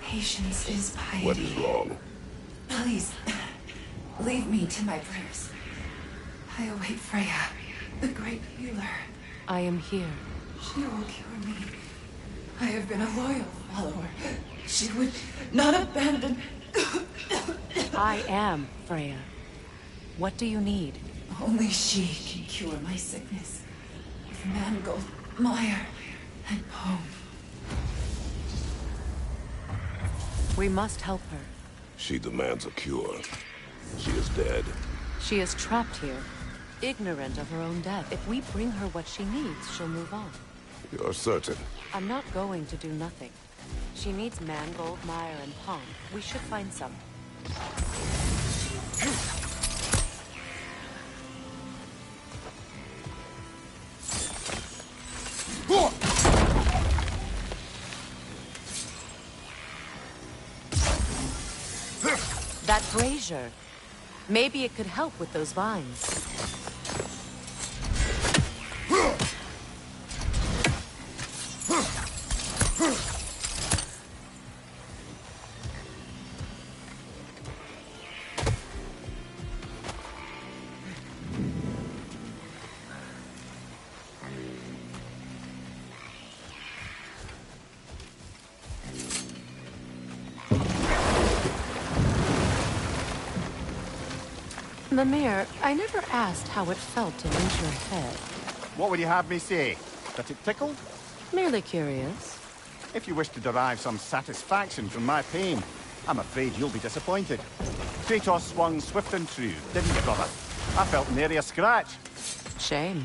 Patience is piety. What is wrong? Please, leave me to my prayers. I await Freya, the great healer. I am here. She will cure me. I have been a loyal follower. She would not abandon... I am Freya. What do you need? Only she can cure my sickness. With mangold, mire, and poem. We must help her. She demands a cure. She is dead. She is trapped here, ignorant of her own death. If we bring her what she needs, she'll move on. You're certain? I'm not going to do nothing. She needs mangold, mire, and palm. We should find some. That brazier. Maybe it could help with those vines. Mimir, I never asked how it felt to lose your head. What would you have me say? That it tickled? Merely curious. If you wish to derive some satisfaction from my pain, I'm afraid you'll be disappointed. Kratos swung swift and true, didn't you, brother? I felt nary a scratch. Shame.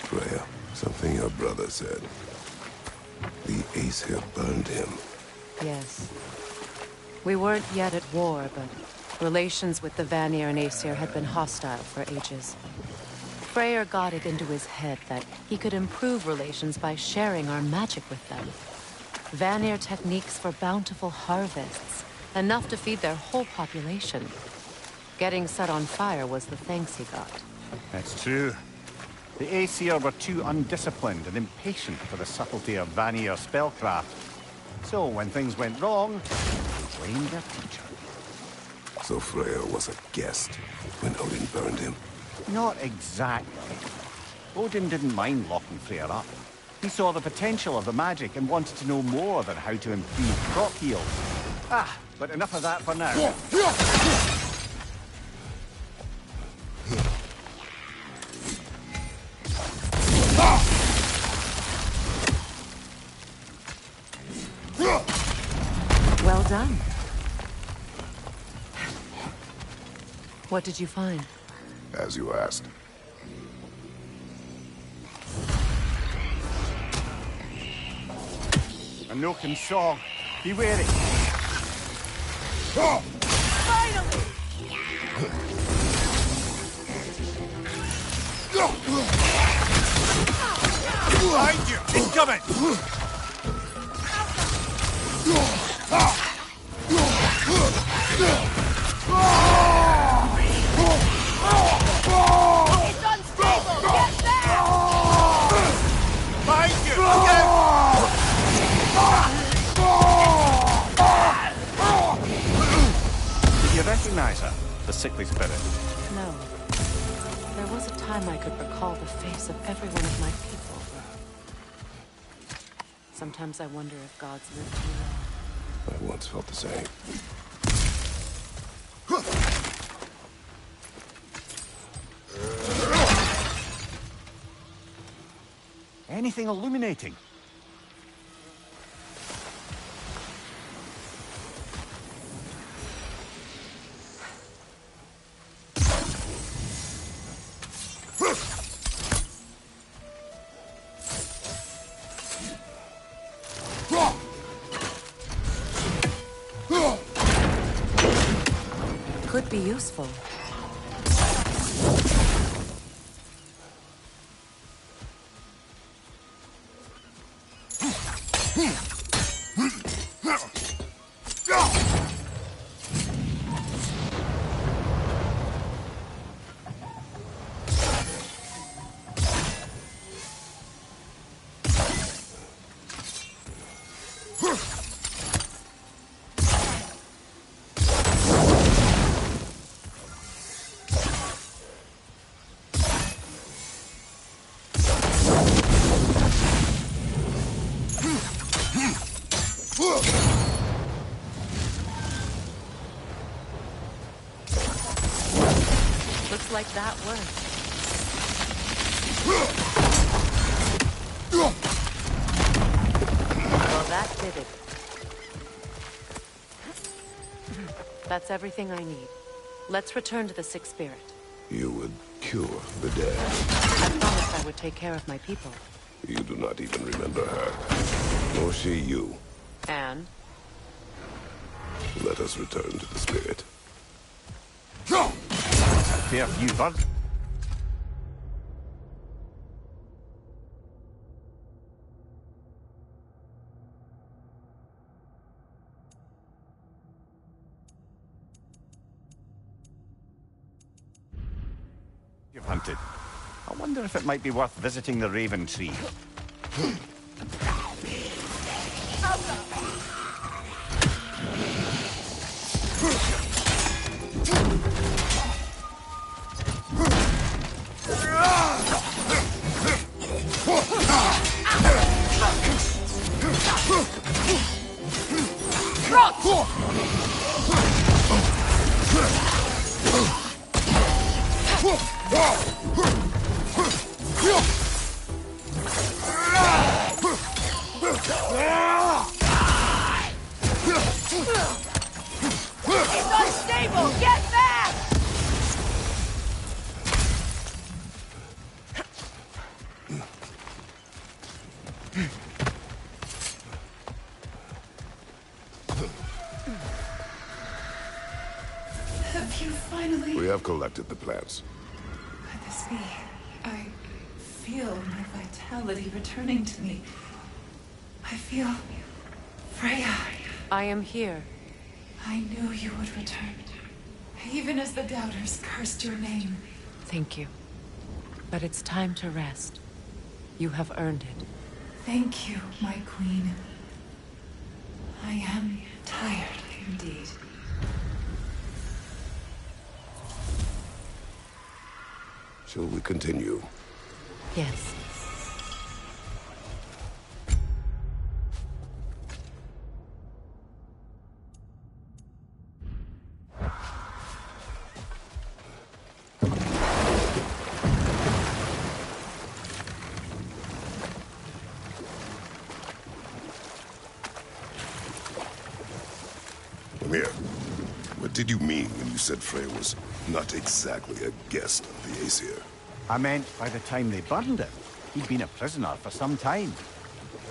Freya, something your brother said. The Aesir burned him. Yes. We weren't yet at war, but relations with the Vanir and Aesir had been hostile for ages. Freyr got it into his head that he could improve relations by sharing our magic with them. Vanir techniques for bountiful harvests, enough to feed their whole population. Getting set on fire was the thanks he got. That's true. The Aesir were too undisciplined and impatient for the subtlety of Vanir spellcraft. So when things went wrong, they blamed their teacher. So Freya was a guest when Odin burned him? Not exactly. Odin didn't mind locking Freyr up. He saw the potential of the magic and wanted to know more than how to improve crop yield. Ah, but enough of that for now. Well done. What did you find? As you asked. A Noken song. Be wary. Finally! Behind you! Incoming! It's unstable! Get back! Behind you! Okay! Did you recognize her? The sickly spirit? No. There was a time I could recall the face of every one of my people. Sometimes I wonder if gods live too long. I once felt the same. Anything illuminating? Could be useful. Looks like that worked. Well, that did it. That's everything I need. Let's return to the Sixth Spirit. You would cure the dead. I promised I would take care of my people. You do not even remember her. Nor she you. And? Let us return to the spirit. Fair few, bud. You've hunted. I wonder if it might be worth visiting the Raven Tree. It's unstable! Get back! Have you finally... We have collected the plants. Could this be? I feel my vitality returning to me. I feel... Freya. I am here. I knew you would return. Even as the doubters cursed your name. Thank you. But it's time to rest. You have earned it. Thank you, my queen. I am tired indeed. Shall we continue? Yes. Mimir, what did you mean when you said Freya was not exactly a guest of the Aesir? I meant by the time they burned him, he'd been a prisoner for some time.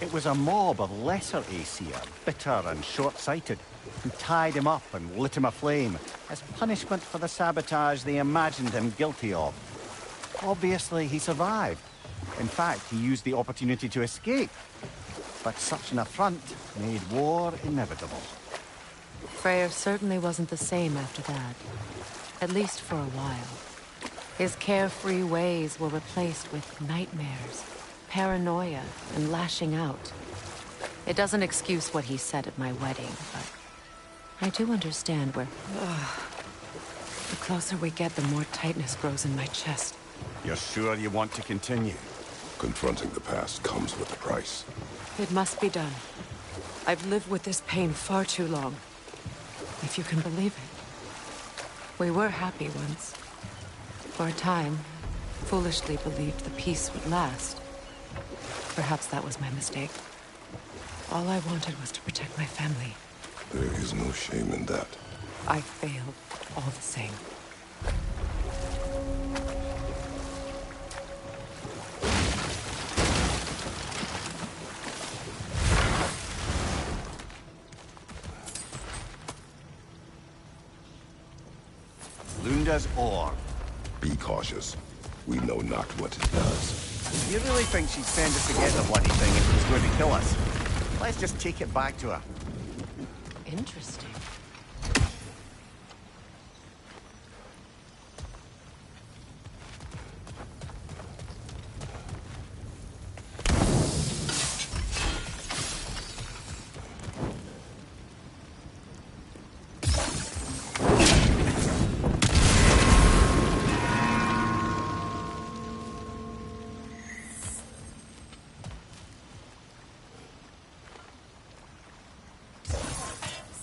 It was a mob of lesser Aesir, bitter and short-sighted, who tied him up and lit him aflame as punishment for the sabotage they imagined him guilty of. Obviously, he survived. In fact, he used the opportunity to escape. But such an affront made war inevitable. Freyr certainly wasn't the same after that. At least for a while. His carefree ways were replaced with nightmares, paranoia, and lashing out. It doesn't excuse what he said at my wedding, but I do understand where... The closer we get, the more tightness grows in my chest. You're sure you want to continue? Confronting the past comes with a price. It must be done. I've lived with this pain far too long. If you can believe it. We were happy once. For a time, foolishly believed the peace would last. Perhaps that was my mistake. All I wanted was to protect my family. There is no shame in that. I failed, all the same. Lunda's ore. Be cautious. We know not what it does. You really think she'd send us to get the bloody thing if it was going to kill us? Let's just take it back to her. Interesting.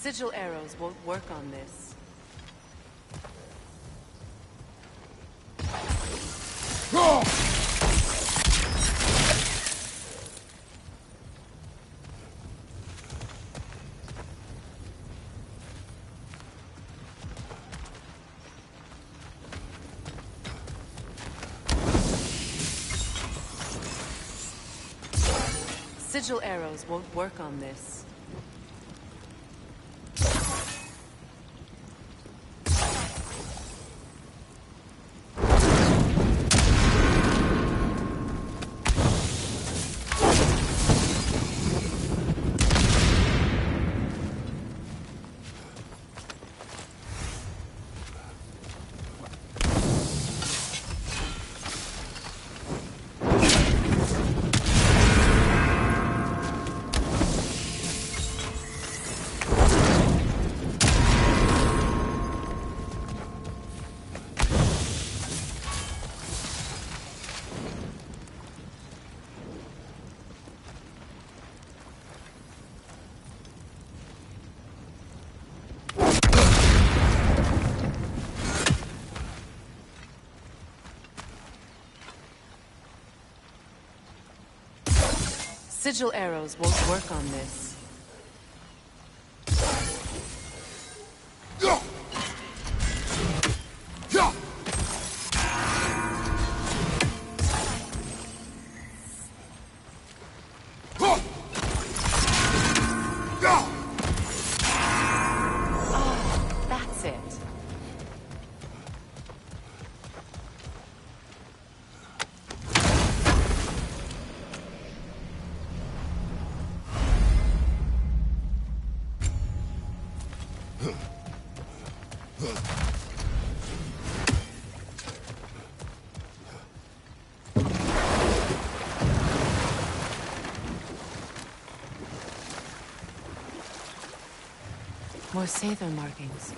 Sigil arrows won't work on this. Sigil arrows won't work on this. Sigil arrows won't work on this. That's it. More Sather markings.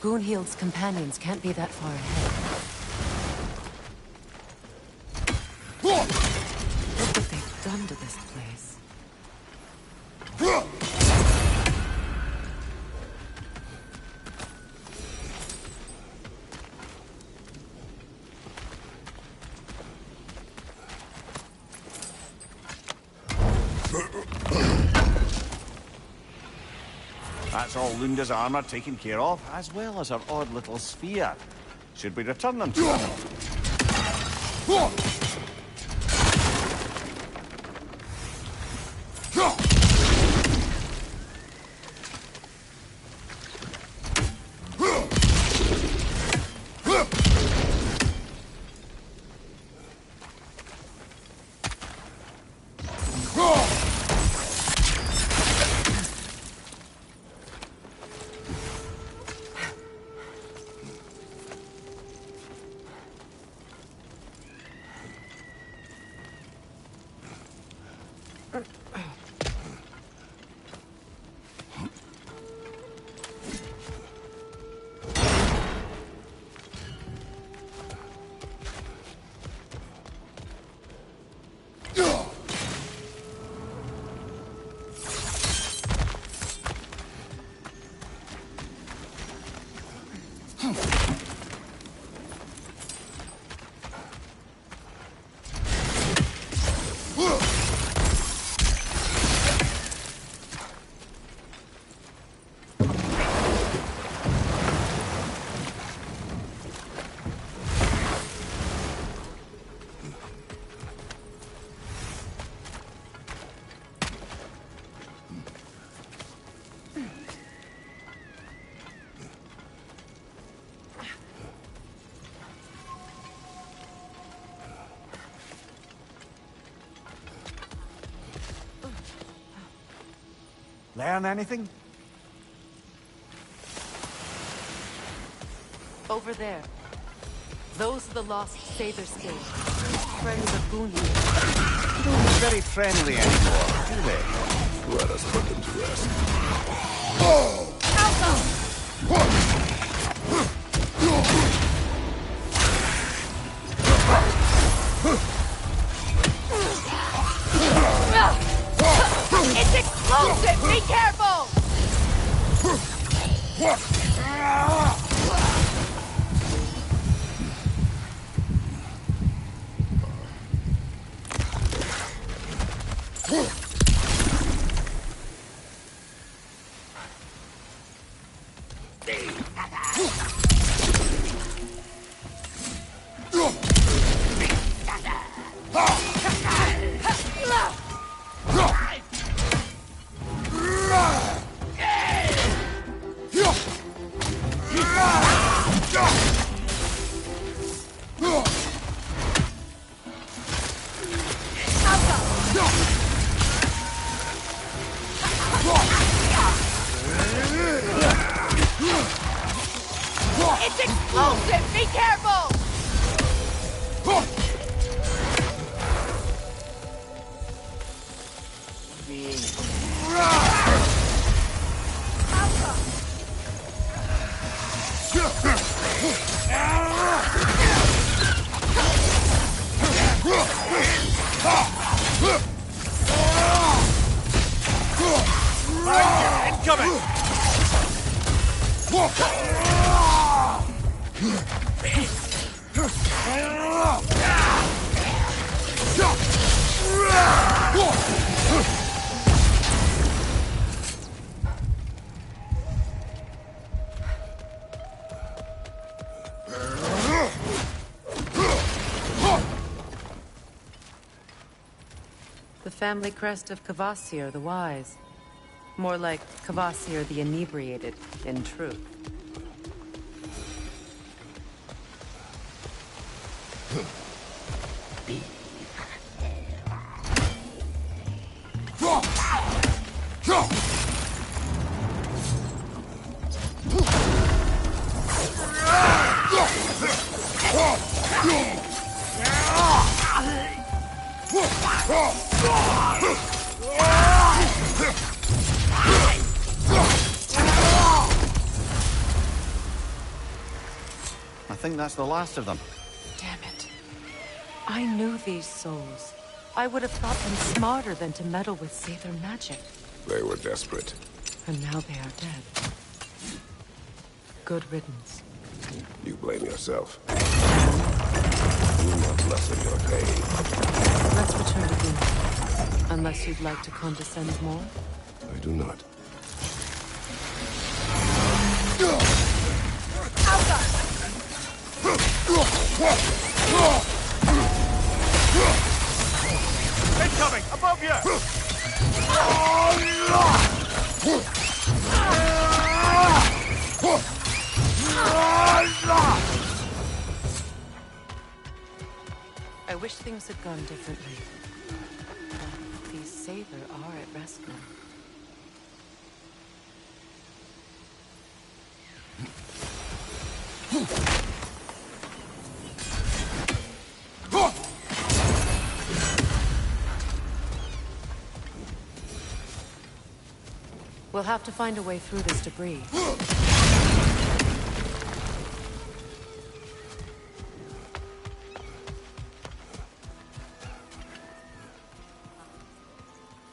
Gunhild's companions can't be that far ahead. Look what they've done to this place. That's all Lunda's armor taken care of, as well as her odd little sphere. Should we return them to her? Learn anything? Over there. Those are the lost Sather Skills. Friends of Gunhi. They don't look very friendly anymore, do they? Let us put them to rest. It's explosive! Be careful! It's explosive! Be careful! Incoming! The family crest of Kvasir the Wise. More like Kvasir the Inebriated, in truth. I think that's the last of them. Damn it. I knew these souls. I would have thought them smarter than to meddle with Sather magic. They were desperate. And now they are dead. Good riddance. You blame yourself. Do not lessen your pain. Let's return to Gunhi. Unless you'd like to condescend more? I do not. Incoming! Above you! I wish things had gone differently. But these Sather are at rest now. We'll have to find a way through this debris.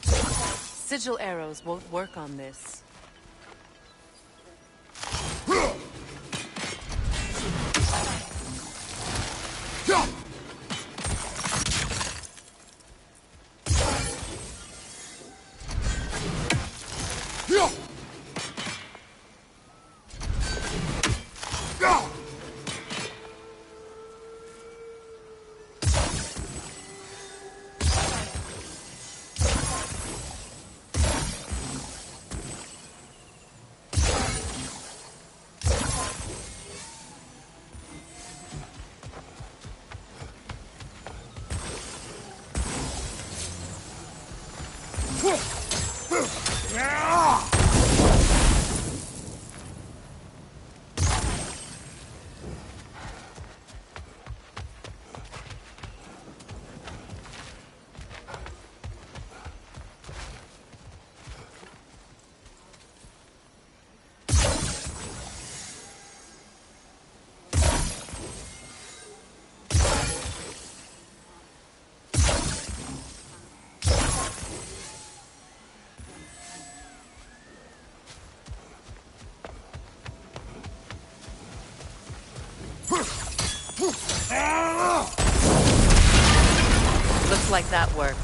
Sigil arrows won't work on this. Looks like that worked.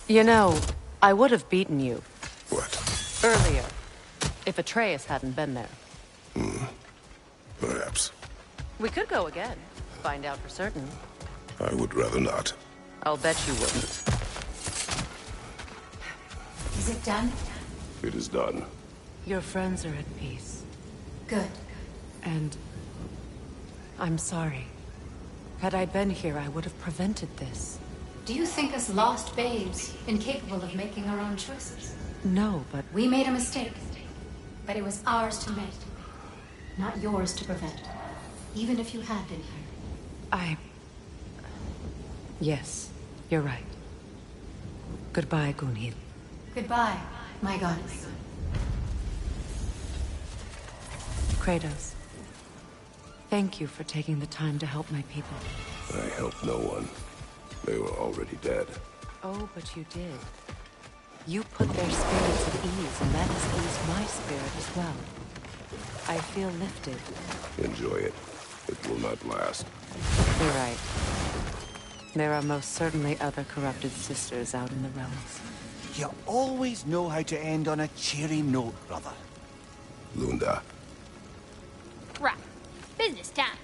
You know, I would have beaten you. What? Earlier. If Atreus hadn't been there. Perhaps. We could go again. Find out for certain. I would rather not. I'll bet you wouldn't. Is it done? It is done. Your friends are at peace. Good. And I'm sorry. Had I been here, I would have prevented this. Do you think us lost babes, incapable of making our own choices? No, but We made a mistake, but it was ours to make, not yours to prevent. Even if you had been here. Yes, you're right. Goodbye, Gunhild. Goodbye, my goddess. Kratos. Thank you for taking the time to help my people. I helped no one. They were already dead. Oh, but you did. You put their spirits at ease, and that has eased my spirit as well. I feel lifted. Enjoy it. It will not last. You're right. There are most certainly other corrupted sisters out in the realms. You always know how to end on a cheery note, brother. Lunda. Right. Business time.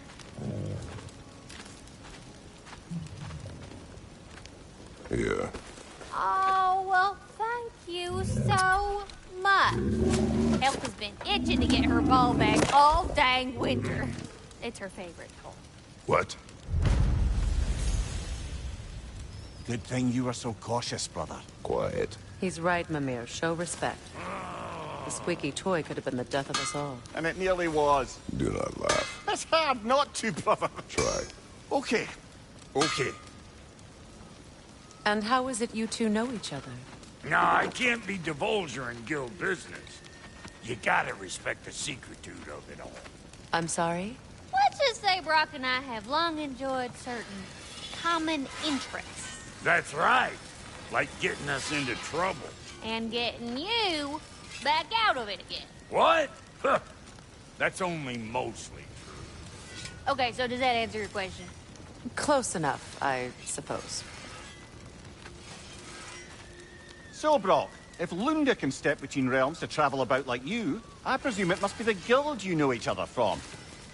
Here. Oh, well, thank you so much. Elf has been itching to get her ball back all dang winter. It's her favorite toy. What? Good thing you were so cautious, brother. Quiet. He's right, Mimir. Show respect. The squeaky toy could have been the death of us all. And it nearly was. Do not laugh. It's hard not to, brother. Try. Okay. Okay. And how is it you two know each other? No, I can't be divulger in guild business. You gotta respect the secretude of it all. I'm sorry? Let's just say Brock and I have long enjoyed certain common interests. That's right. Like getting us into trouble. And getting you back out of it again. What? Huh. That's only mostly true. Okay, so does that answer your question? Close enough, I suppose. So, Brock, if Lunda can step between realms to travel about like you, I presume it must be the guild you know each other from.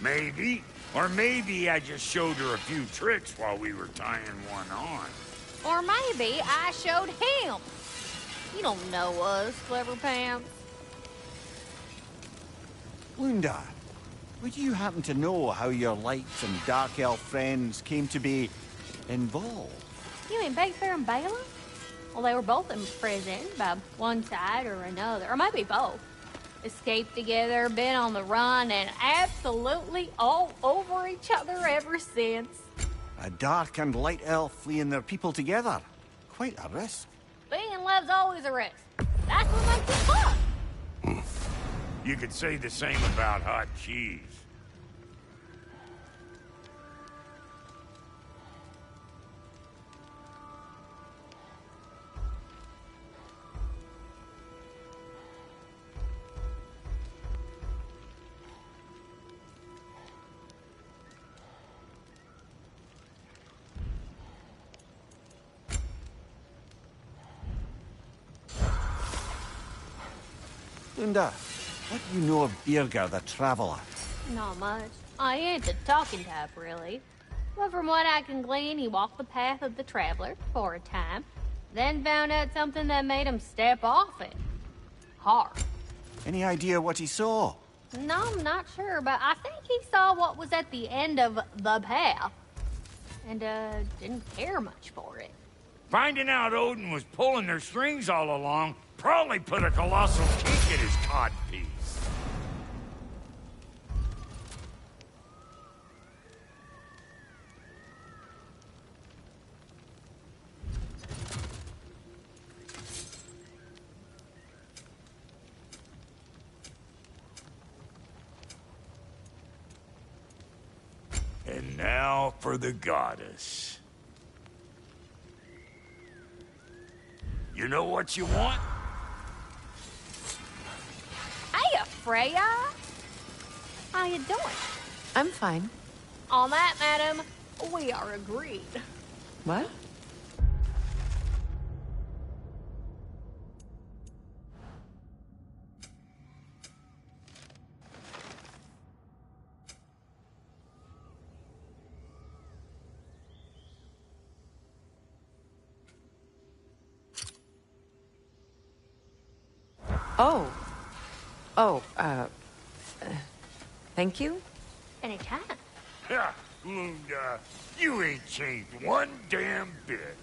Maybe. Or maybe I just showed her a few tricks while we were tying one on. Or maybe I showed him. You don't know us, Clever Pants. Lunda, would you happen to know how your light and dark elf friends came to be involved? You mean Big Bear and Bela? Well, they were both imprisoned by one side or another, or maybe both. Escaped together, been on the run, and absolutely all over each other ever since. A dark and light elf fleeing their people together. Quite a risk. Being in love's always a risk. That's what makes it fun. You could say the same about hot cheese. Lunda, what do you know of Birger the Traveler? Not much. I ain't the talking type, really. But from what I can glean, he walked the path of the traveler for a time, then found out something that made him step off it. Hard. Any idea what he saw? No, I'm not sure, but I think he saw what was at the end of the path. And, didn't care much for it. Finding out Odin was pulling their strings all along probably put a colossal kink in his codpiece. And now for the goddess. You know what you want? Hey, Freya! How you doing? I'm fine. On that, madam, we are agreed. What? Thank you? Anytime. Ha! Lunda, you ain't changed one damn bit.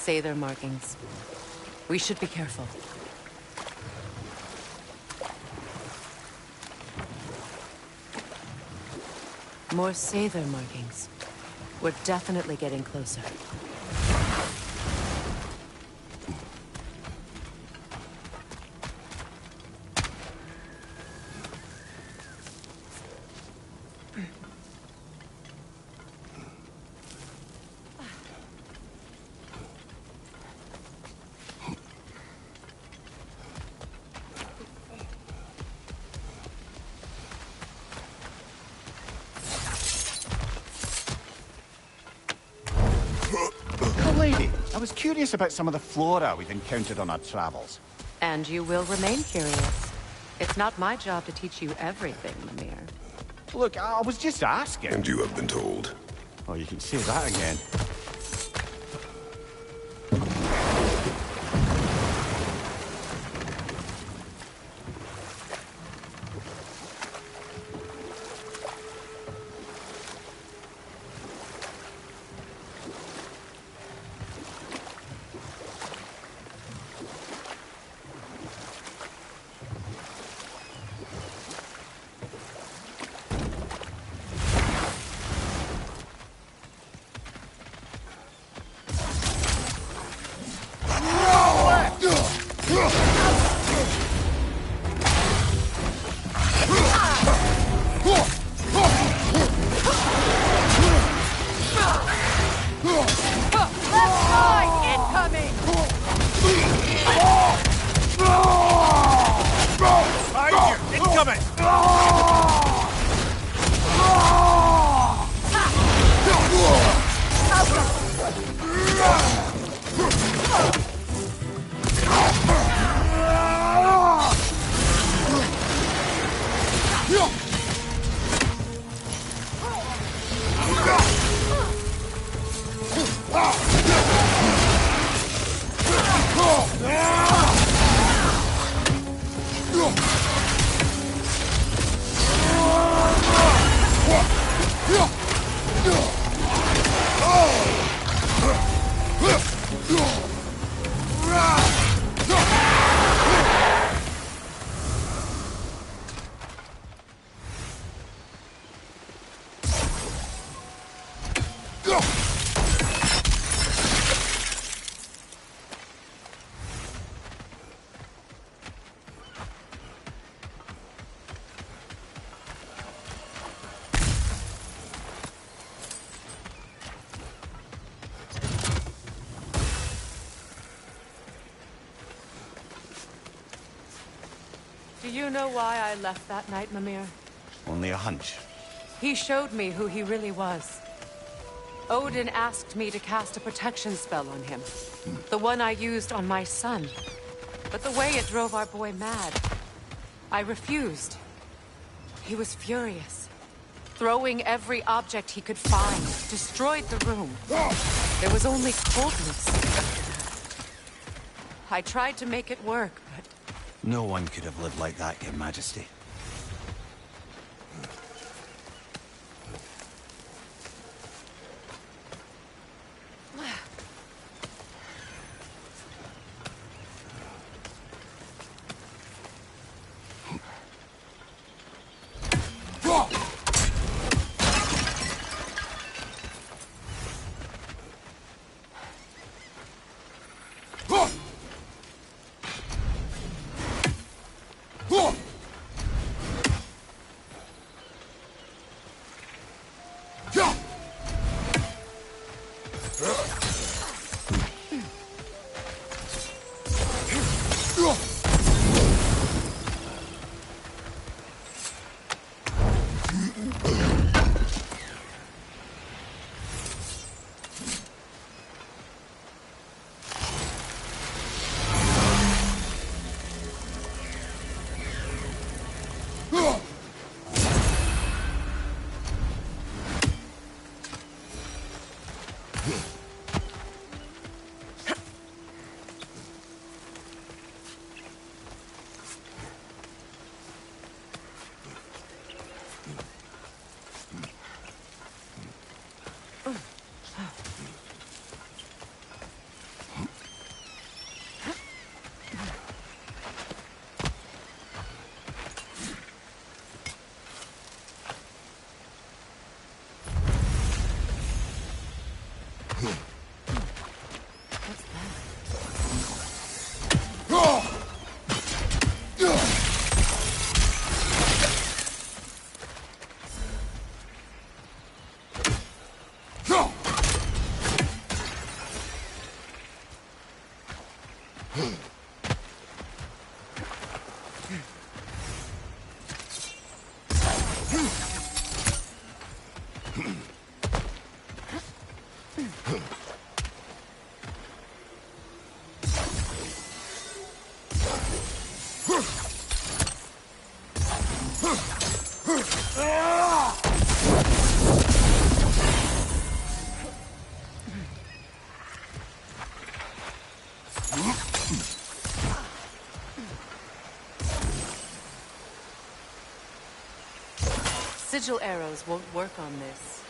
Sather markings. We should be careful. More Sather markings. We're definitely getting closer. lady. I was curious about some of the flora we'd encountered on our travels. And you will remain curious. It's not my job to teach you everything, Mimir. Look, I was just asking. And you have been told. Oh, you can say that again. Do you know why I left that night, Mimir? Only a hunch. He showed me who he really was. Odin asked me to cast a protection spell on him. The one I used on my son. But the way it drove our boy mad, I refused. He was furious, throwing every object he could find, destroyed the room. There was only coldness. I tried to make it work, but... No one could have lived like that, Your Majesty. Sigil arrows won't work on this.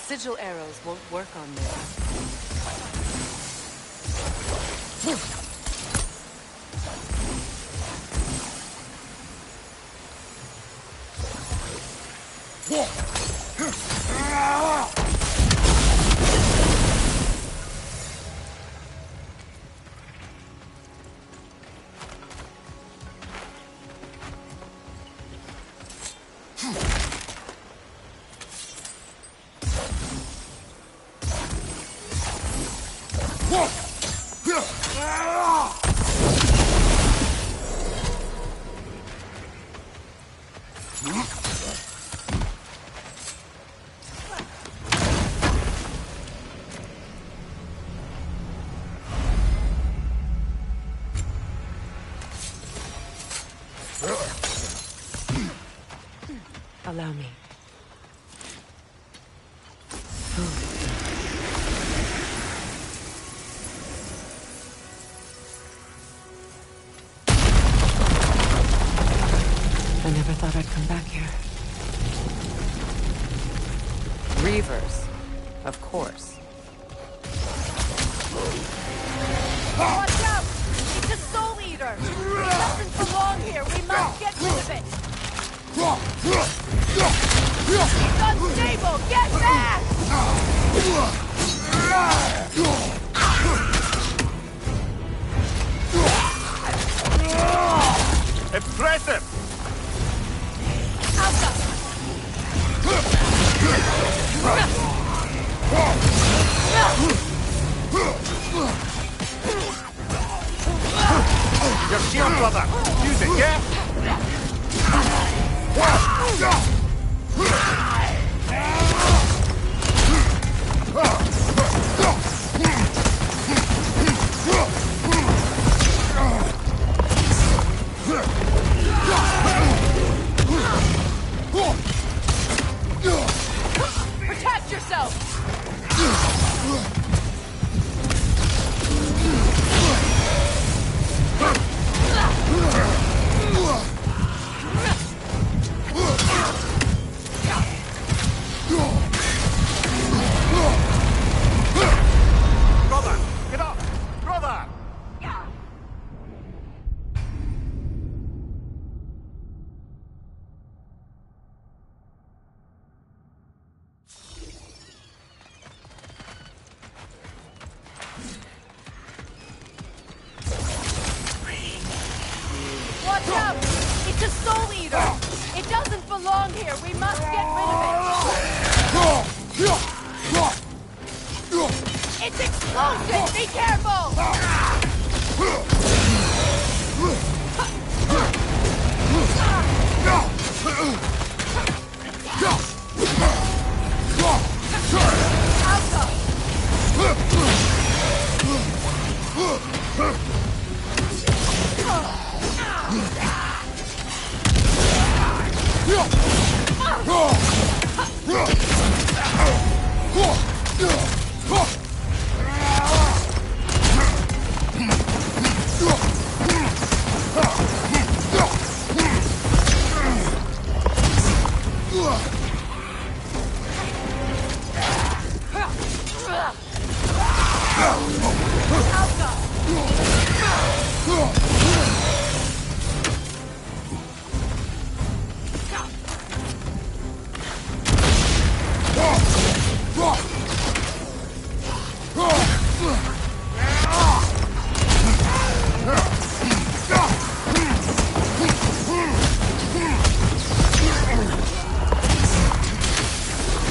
Sigil arrows won't work on this. Allow me. I never thought I'd come back here. Reavers, of course. Watch out! It's a soul eater! It doesn't belong here! We must get rid of it! It's unstable! Get back! Impressive! Your shield, brother! Use it, yeah? Protect yourself! Brother! Get up! Brother! Watch out! It's a soul eater! It doesn't belong here! We must get rid of it! It's explosive! Be careful!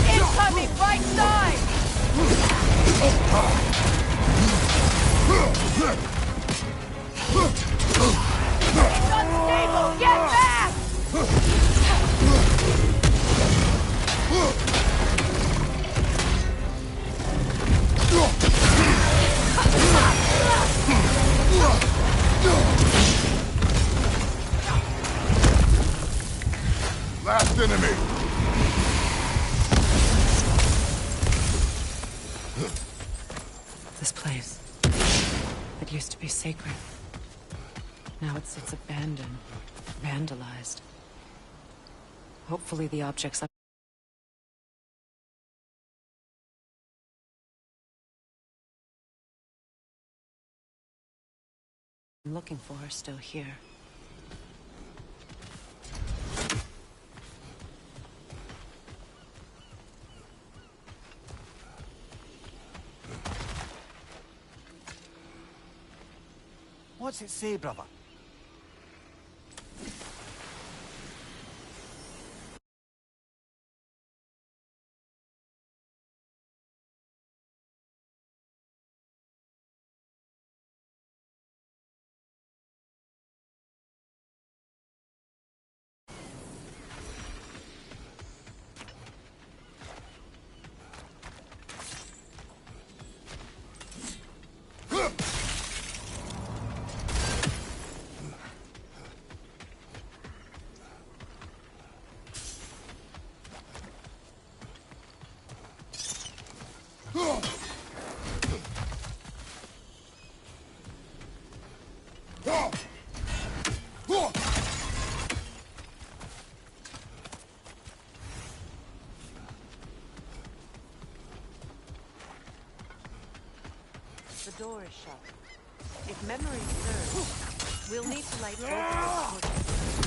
Incoming! Right side! It's unstable! Get back! Last enemy! This place. It used to be sacred. Now it sits abandoned, vandalized. Hopefully the objects I'm looking for are still here. What's it say, brother? The door is shut. If memory serves, we'll need to light both of those torches.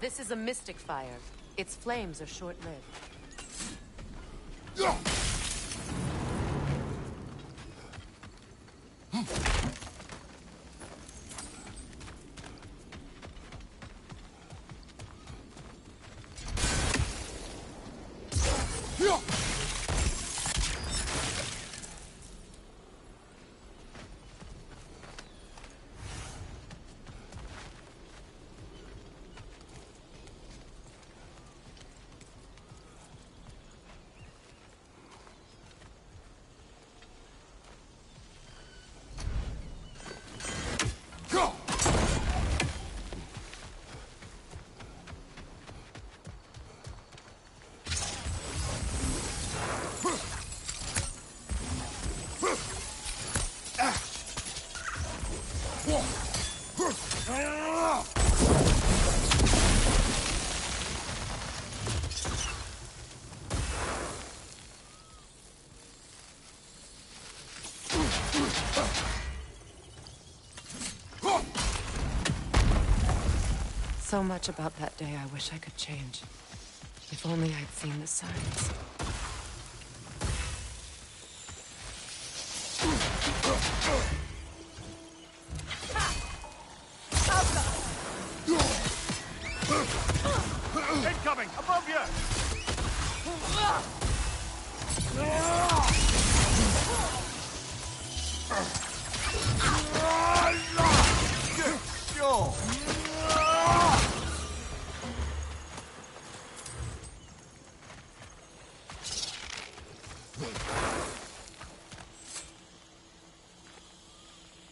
This is a mystic fire. Its flames are short-lived. So much about that day I wish I could change. If only I'd seen the signs. Incoming! Above you! Good show!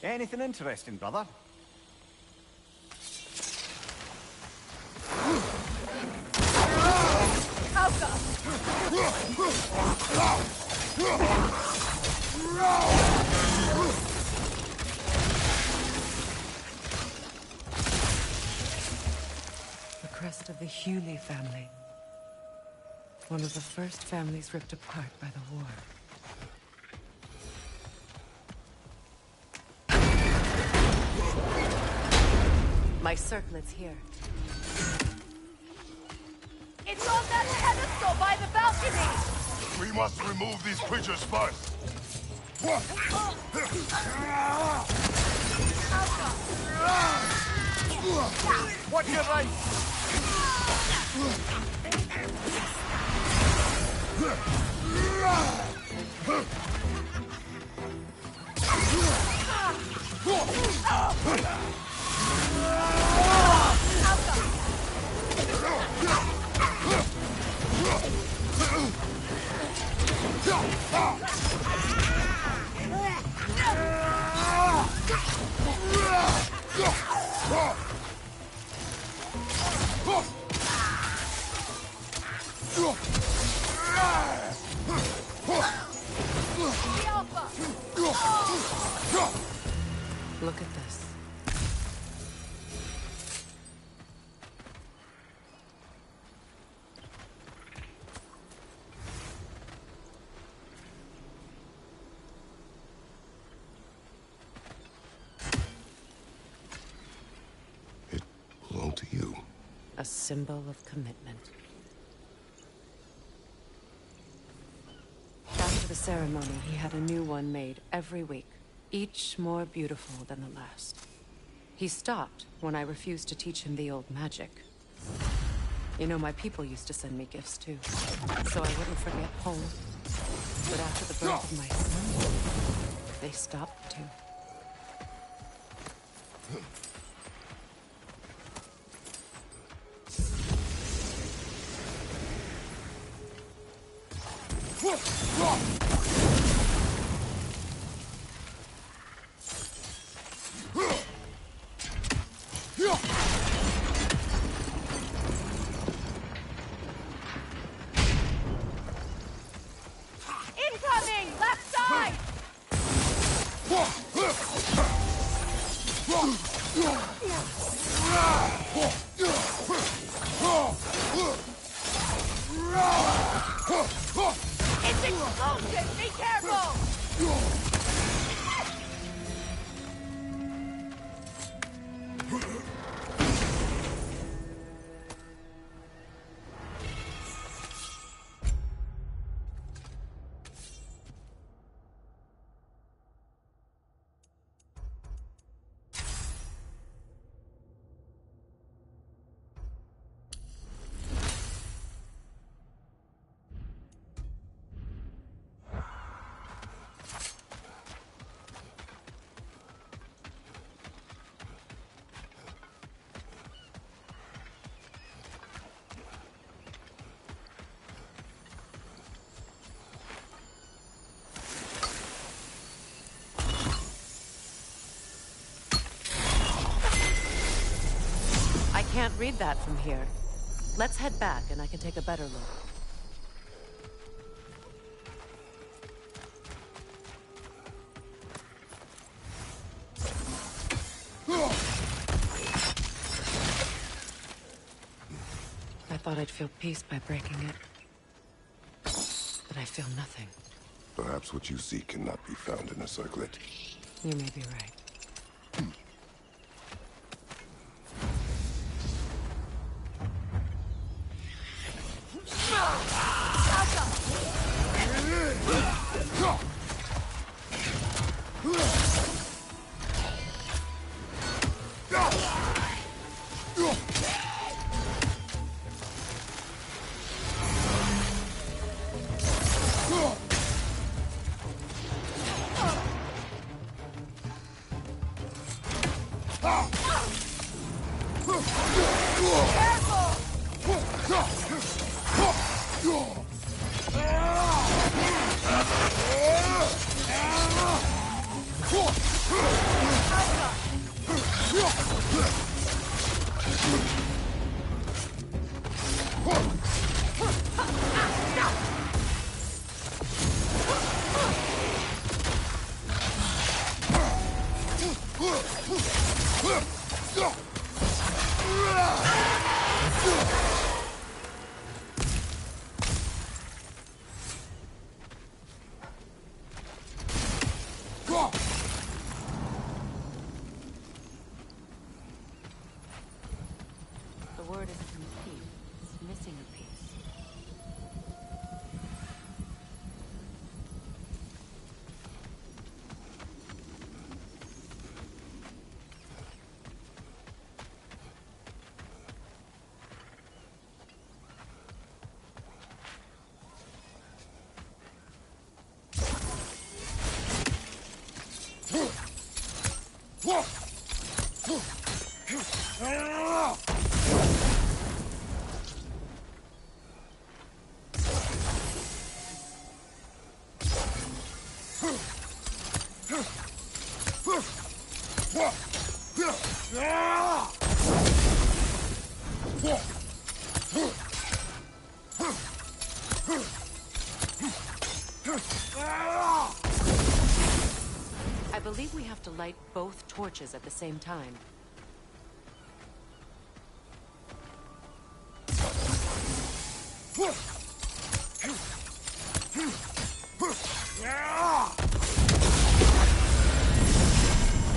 Anything interesting, brother? The crest of the Hewley family. One of the first families ripped apart by the war. My circlet's here. It's on that pedestal by the balcony! We must remove these creatures first. Watch your right! Look at this. It belonged to you. A symbol of commitment. After the ceremony, he had a new one made every week, each more beautiful than the last. He stopped when I refused to teach him the old magic. You know, my people used to send me gifts too, so I wouldn't forget home. But after the birth of my son, they stopped too. Incoming! Left side! It's explosive! Be careful! I can't read that from here. Let's head back and I can take a better look. I thought I'd feel peace by breaking it. But I feel nothing. Perhaps what you seek cannot be found in a circlet. You may be right. The word is complete. It's missing a piece. I believe we have to light both torches at the same time.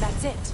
That's it.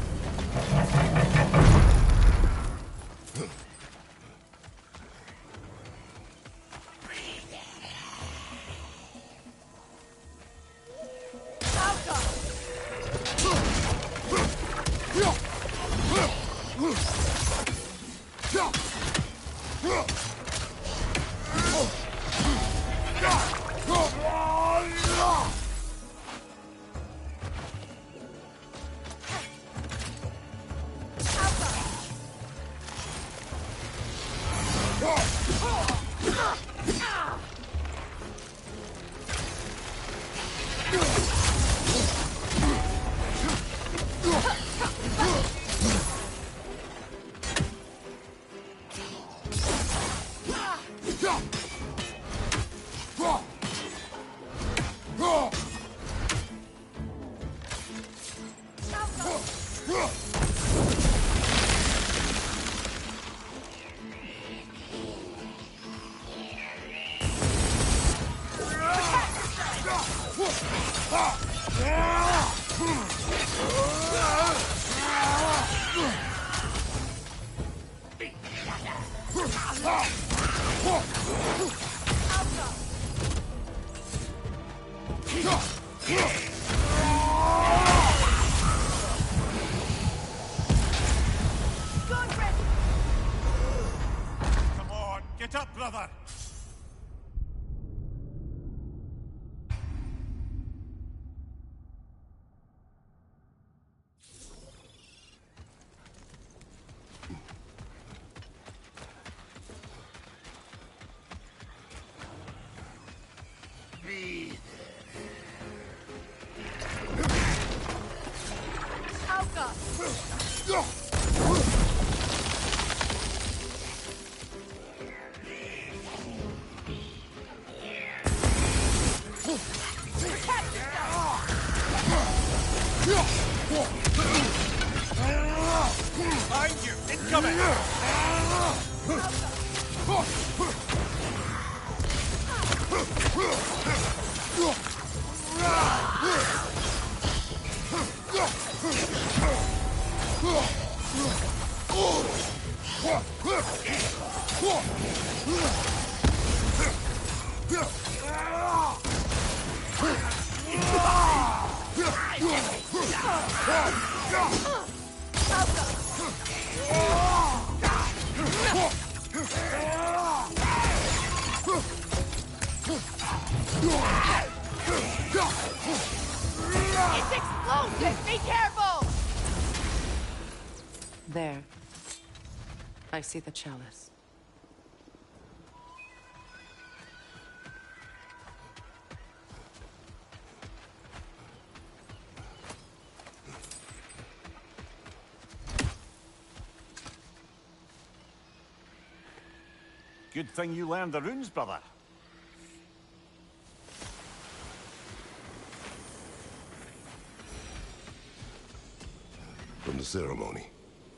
Come on, get up, brother! Behind you! Incoming! It's explosive! Be careful! There. I see the chalice. Good thing you learned the runes, brother. From the ceremony.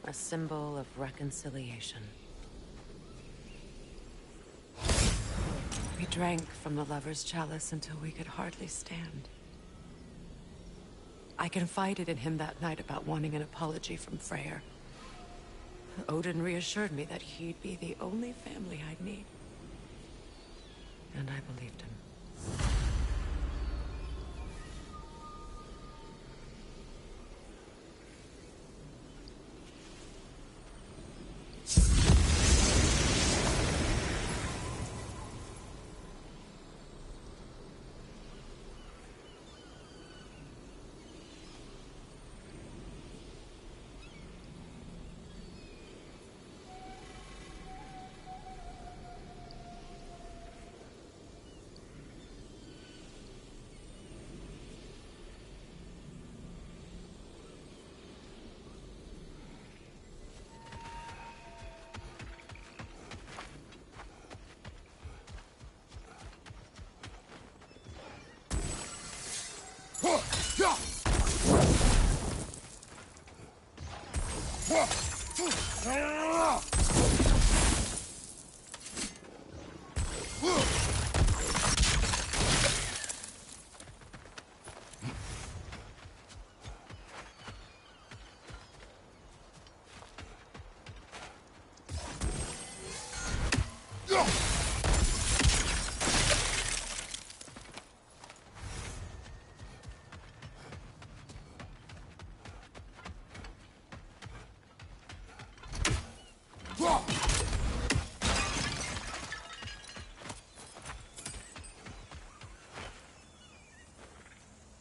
A symbol of reconciliation. We drank from the lover's chalice until we could hardly stand. I confided in him that night about wanting an apology from Freyr. Odin reassured me that he'd be the only family I'd need. And I believed him.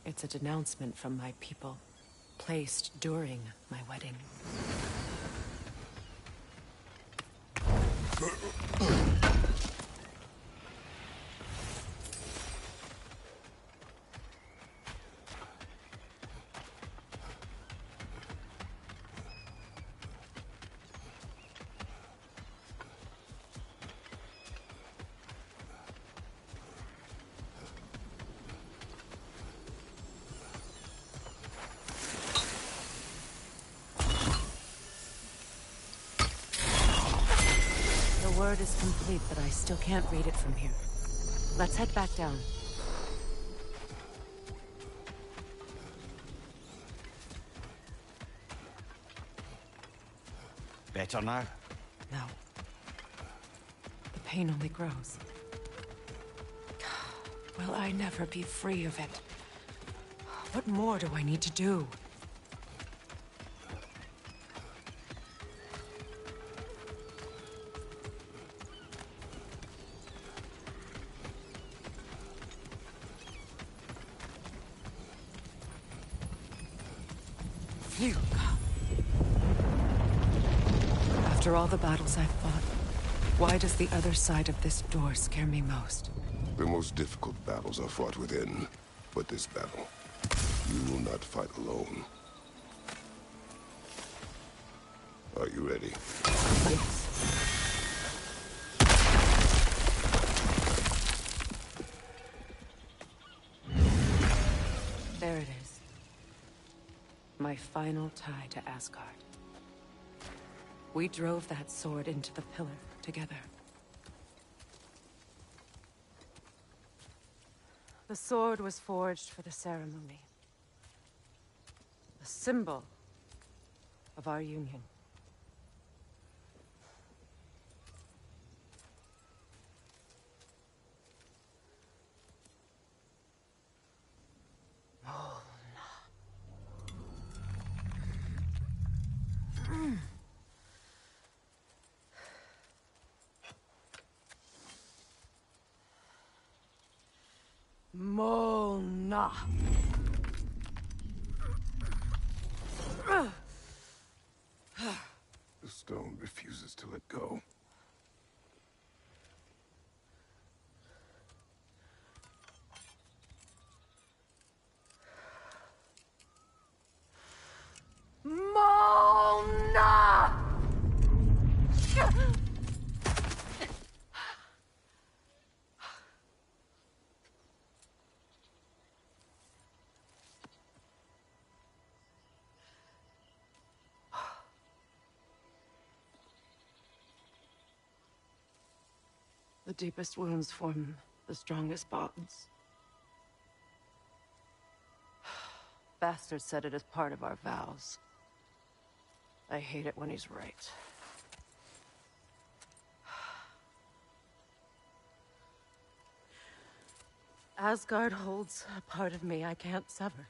It's a denouncement from my people, placed during my wedding. The word is complete, but I still can't read it from here. Let's head back down. Better now? No. The pain only grows. Will I never be free of it? What more do I need to do? Phew. After all the battles I've fought, why does the other side of this door scare me most? The most difficult battles are fought within, but this battle, you will not fight alone. Are you ready? Yes. There it is. My final tie to Asgard. We drove that sword into the pillar together. The sword was forged for the ceremony. A symbol of our union. Mona. The stone refuses to let go. Mona! The deepest wounds form the strongest bonds. Bastard said it as part of our vows. I hate it when he's right. Asgard holds a part of me I can't sever.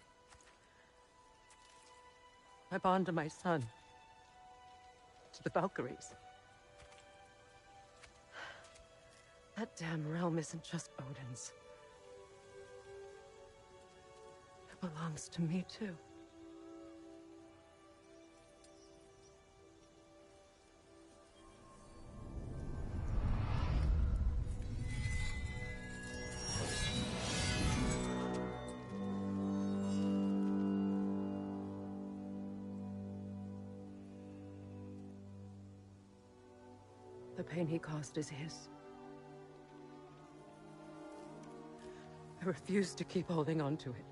I bond to my son. To the Valkyries. That damn realm isn't just Odin's. It belongs to me, too. The pain he caused is his. I refuse to keep holding on to it.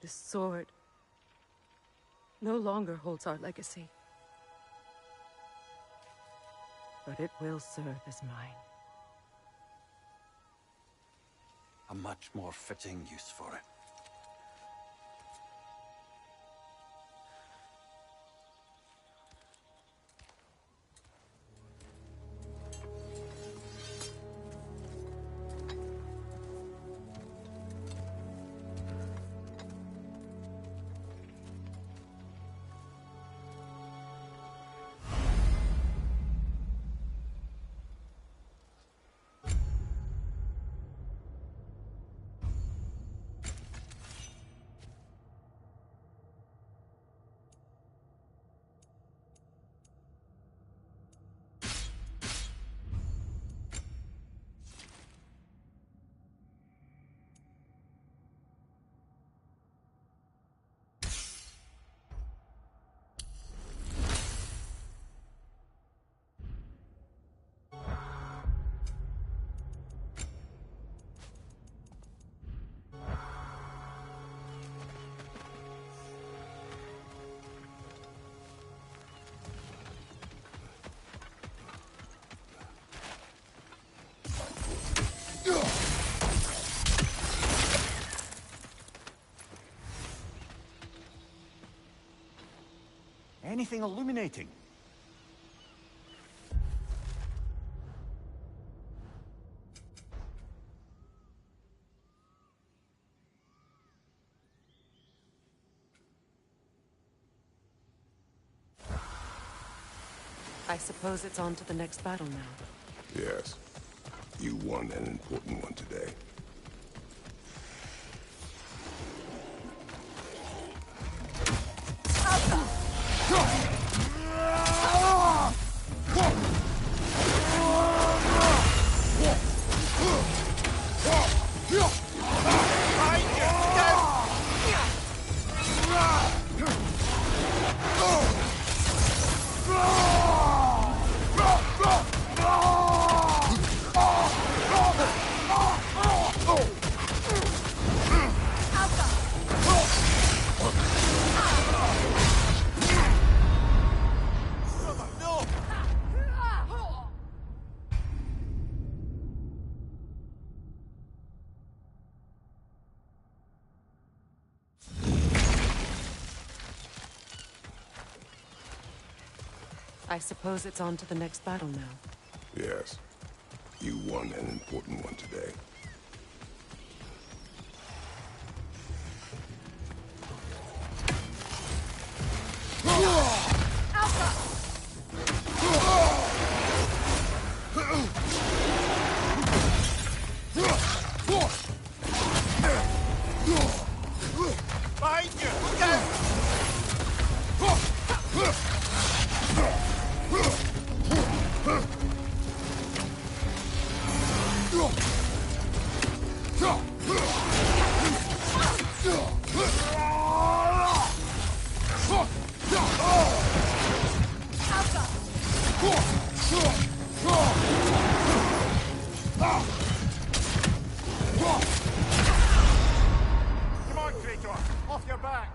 This sword no longer holds our legacy. But it will serve as mine. A much more fitting use for it. anything illuminating? I suppose it's on to the next battle now. Yes. You won an important one today. I suppose it's on to the next battle now. Yes. You won an important one today. Come on, Kratos! Off your back!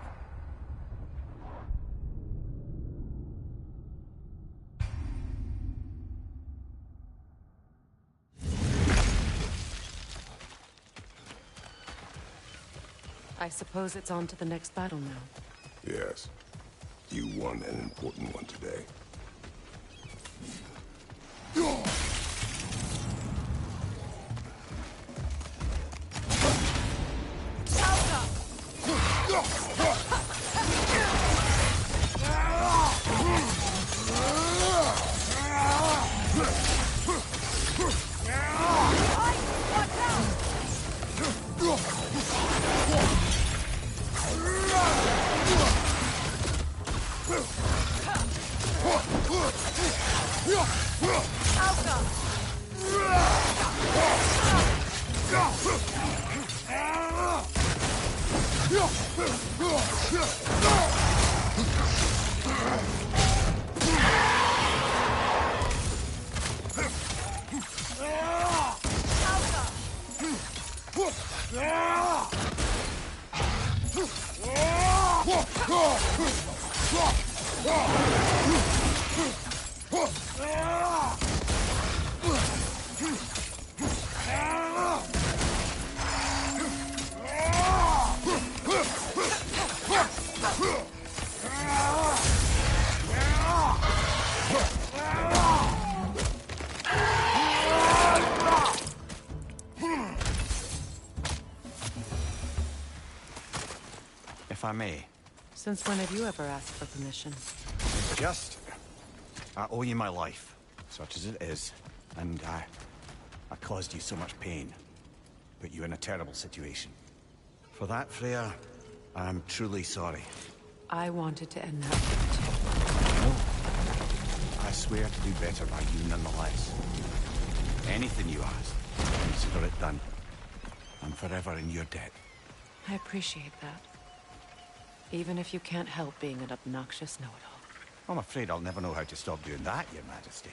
I suppose it's on to the next battle now. Yes. You won an important one today. If I may. Since when have you ever asked for permission? I owe you my life, such as it is, and I caused you so much pain. Put you in a terrible situation. For that, Freya, I'm truly sorry. I wanted to end that too. No. I swear to do better by you nonetheless. Anything you ask, consider it done. I'm forever in your debt. I appreciate that. Even if you can't help being an obnoxious know-it-all. I'm afraid I'll never know how to stop doing that, Your Majesty.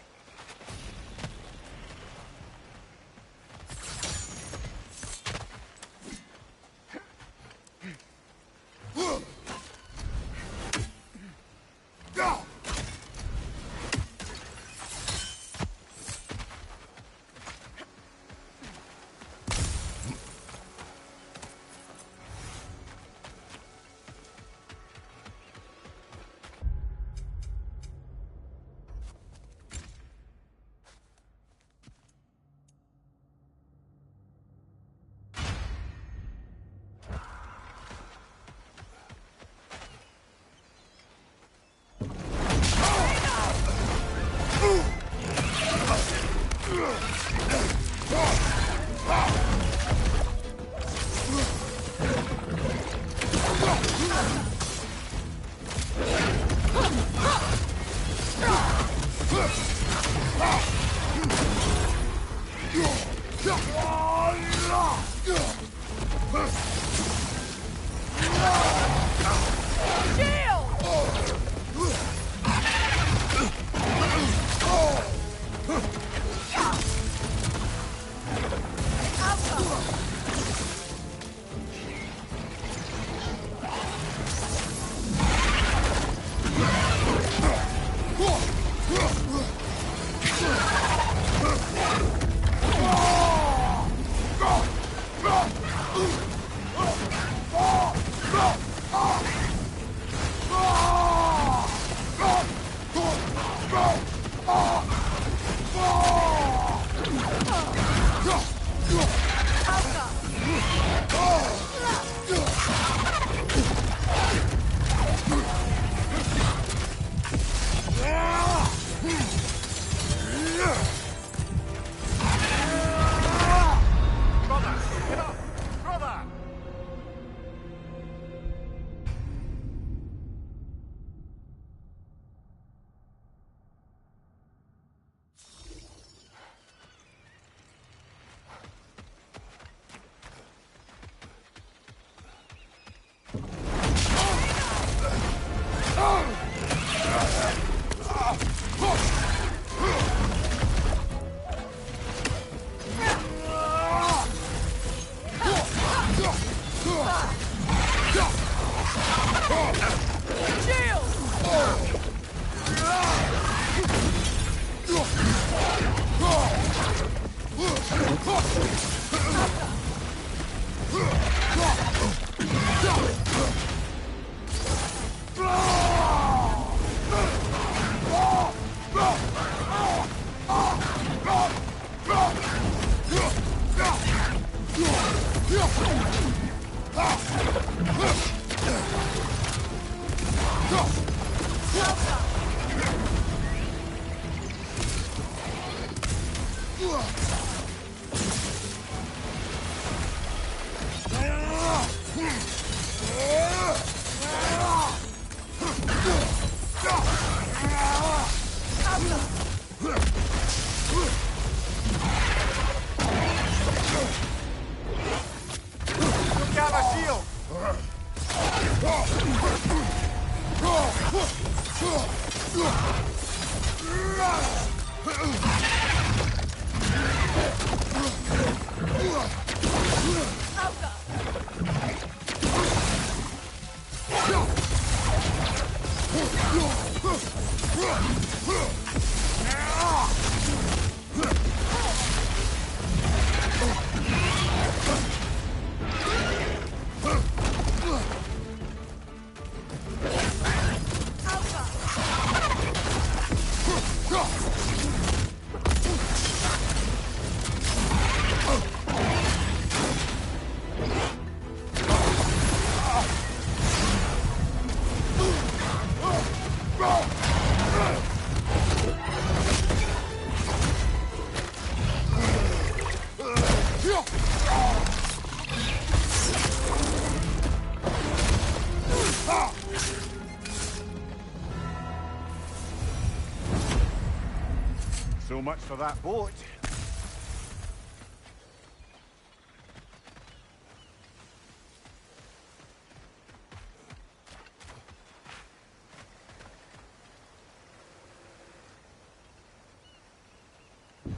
So much for that boat.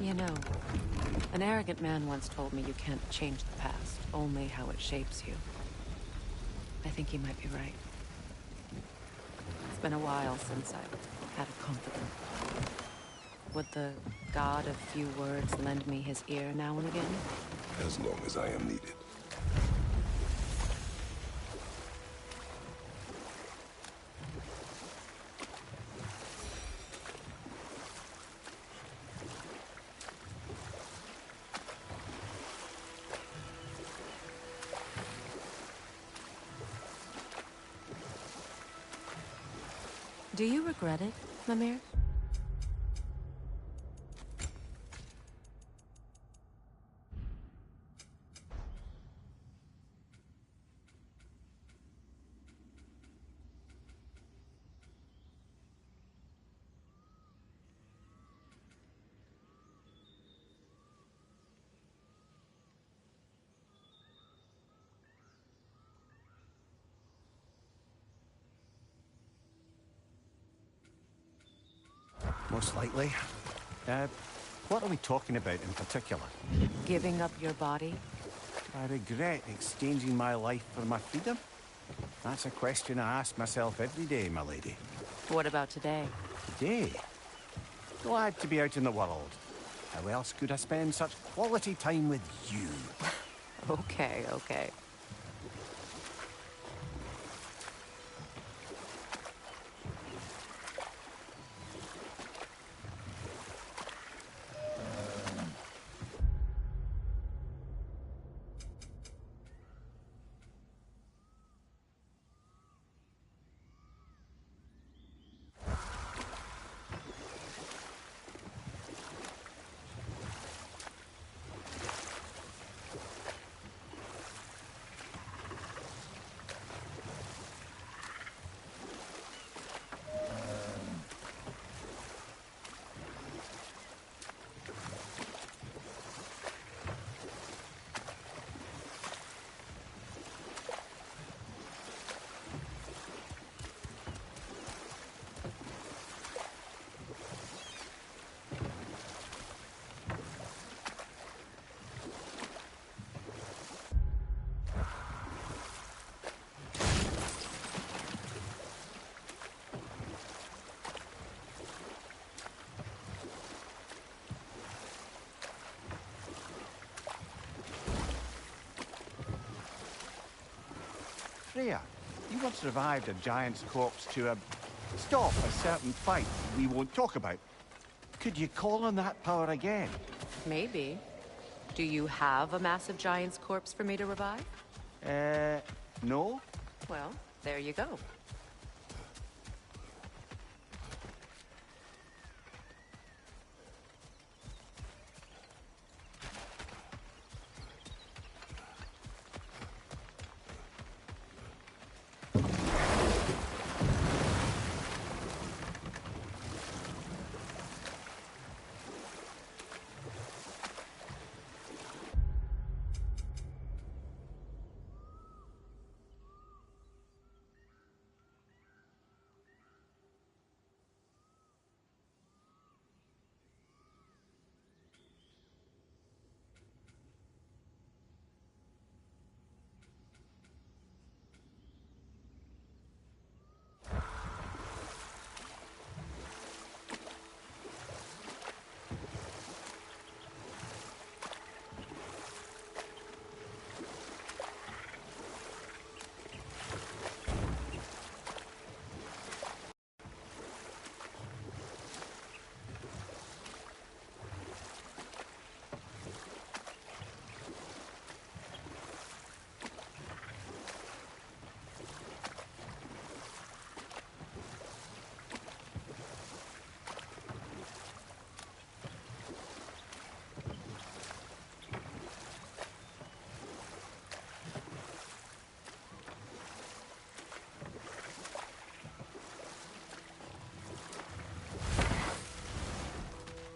You know, an arrogant man once told me you can't change the past, only how it shapes you. I think he might be right. It's been a while since I've had a confidant. Would the god of few words lend me his ear now and again? As long as I am needed. Do you regret it, Mimir? most likely. What are we talking about in particular? Giving up your body? I regret exchanging my life for my freedom? That's a question I ask myself every day, my lady. What about today? Today? Glad to be out in the world. How else could I spend such quality time with you? Okay, okay. Freya, you once revived a giant's corpse to stop a certain fight we won't talk about. Could you call on that power again? Maybe. Do you have a massive giant's corpse for me to revive? No? Well, there you go.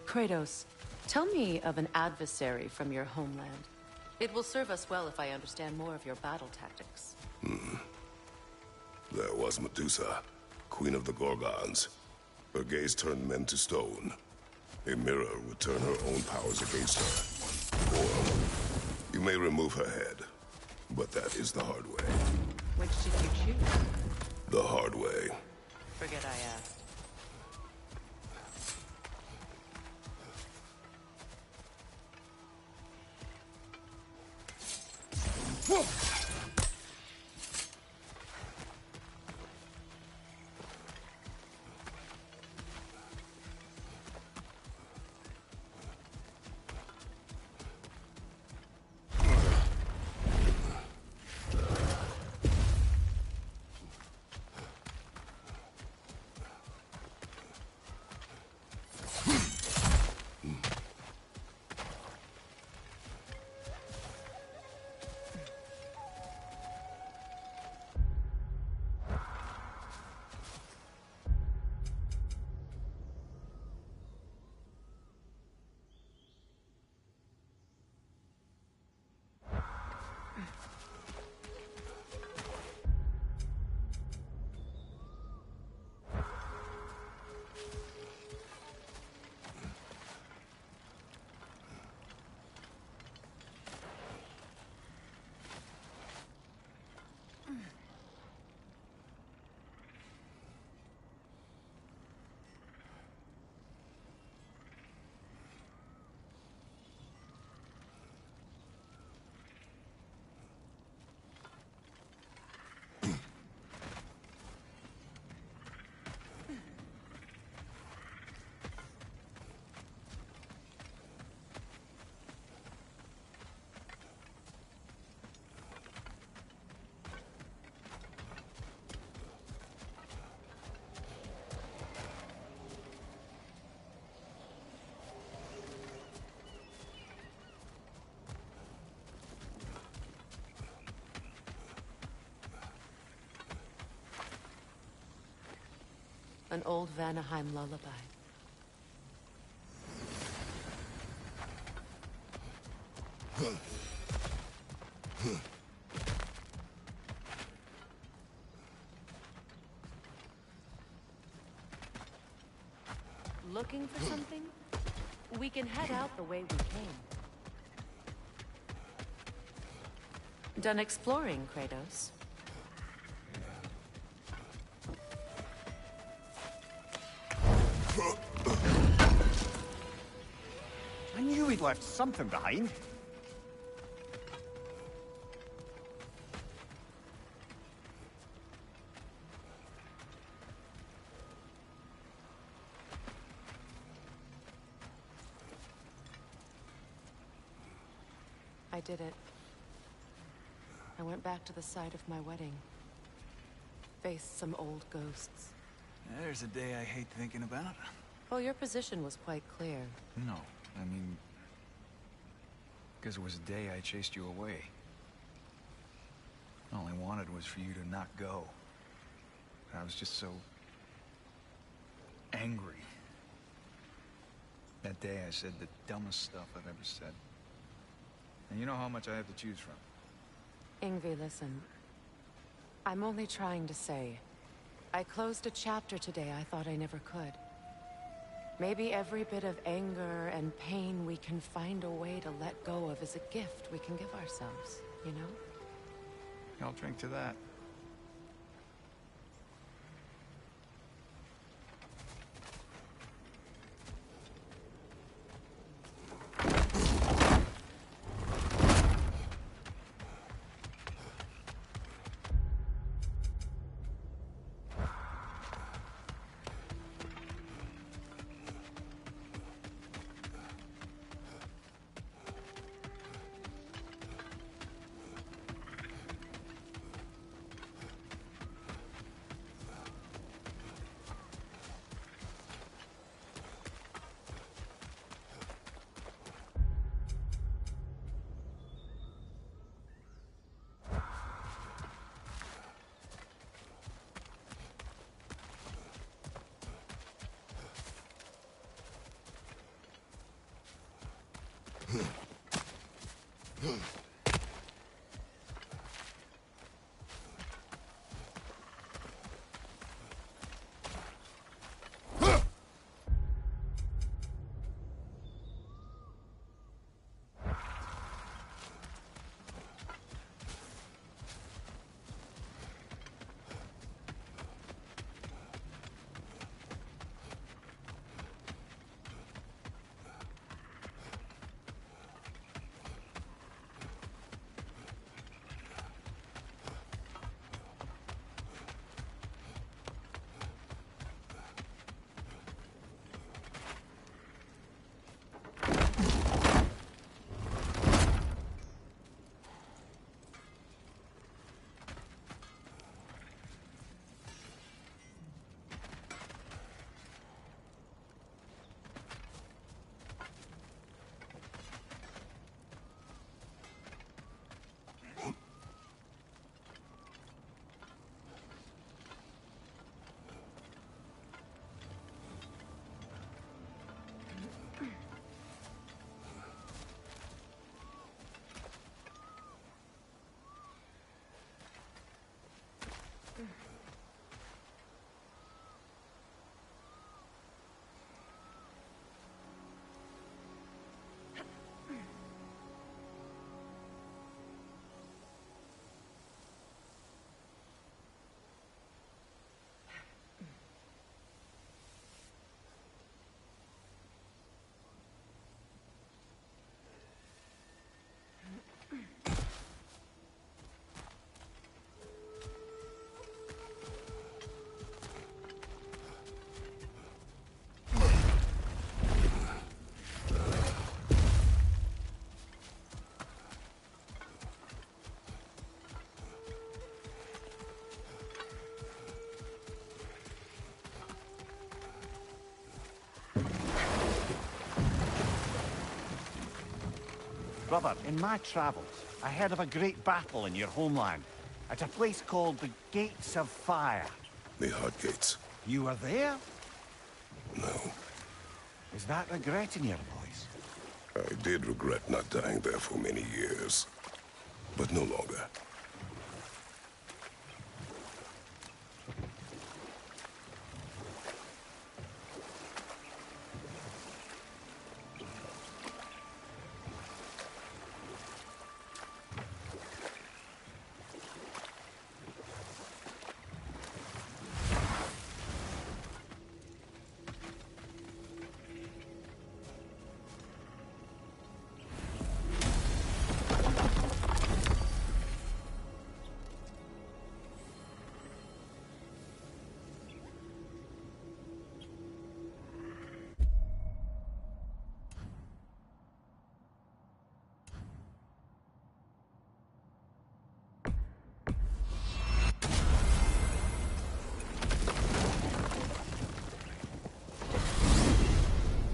Kratos, tell me of an adversary from your homeland. It will serve us well if I understand more of your battle tactics. There was Medusa, queen of the Gorgons. Her gaze turned men to stone. A mirror would turn her own powers against her. Or you may remove her head, but that is the hard way. Which did you choose? The hard way. Forget I asked. An old Vanaheim lullaby. Looking for something? We can head out the way we came. Done exploring, Kratos? I knew he'd left something behind. I did it. I went back to the site of my wedding. Faced some old ghosts. There's a day I hate thinking about. Well, your position was quite clear. No, I mean... because it was the day I chased you away. All I wanted was for you to not go. I was just so... angry. That day I said the dumbest stuff I've ever said. And you know how much I have to choose from. Ingvi, listen. I'm only trying to say, I closed a chapter today I thought I never could. Maybe every bit of anger and pain we can find a way to let go of is a gift we can give ourselves, you know? I'll drink to that. Brother, in my travels, I heard of a great battle in your homeland, at a place called the Gates of Fire. The Heart Gates. You were there? No. Is that regret in your voice? I did regret not dying there for many years, but no longer.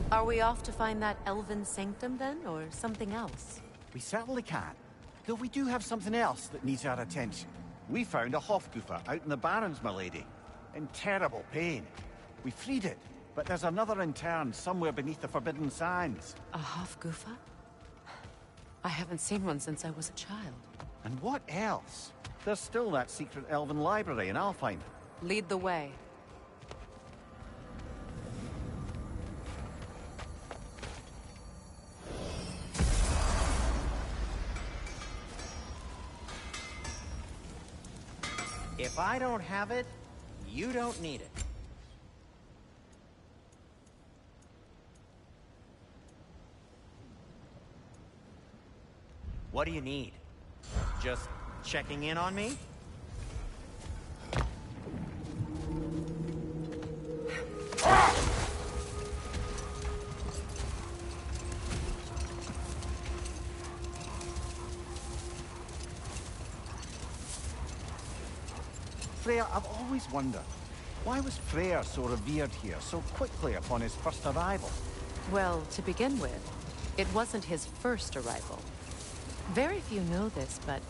Are we off to find that elven sanctum then, or something else? We certainly can. Though we do have something else that needs our attention. We found a Hofgufa out in the Barrens, my lady. In terrible pain. We freed it, but there's another intern somewhere beneath the Forbidden Sands. A Hofgufa? I haven't seen one since I was a child. And what else? There's still that secret elven library in Alfheim. Lead the way. If I don't have it, you don't need it. What do you need? Just checking in on me? Freya, I've always wondered, why was Freyr so revered here so quickly upon his first arrival? Well, to begin with, it wasn't his first arrival. Very few know this, but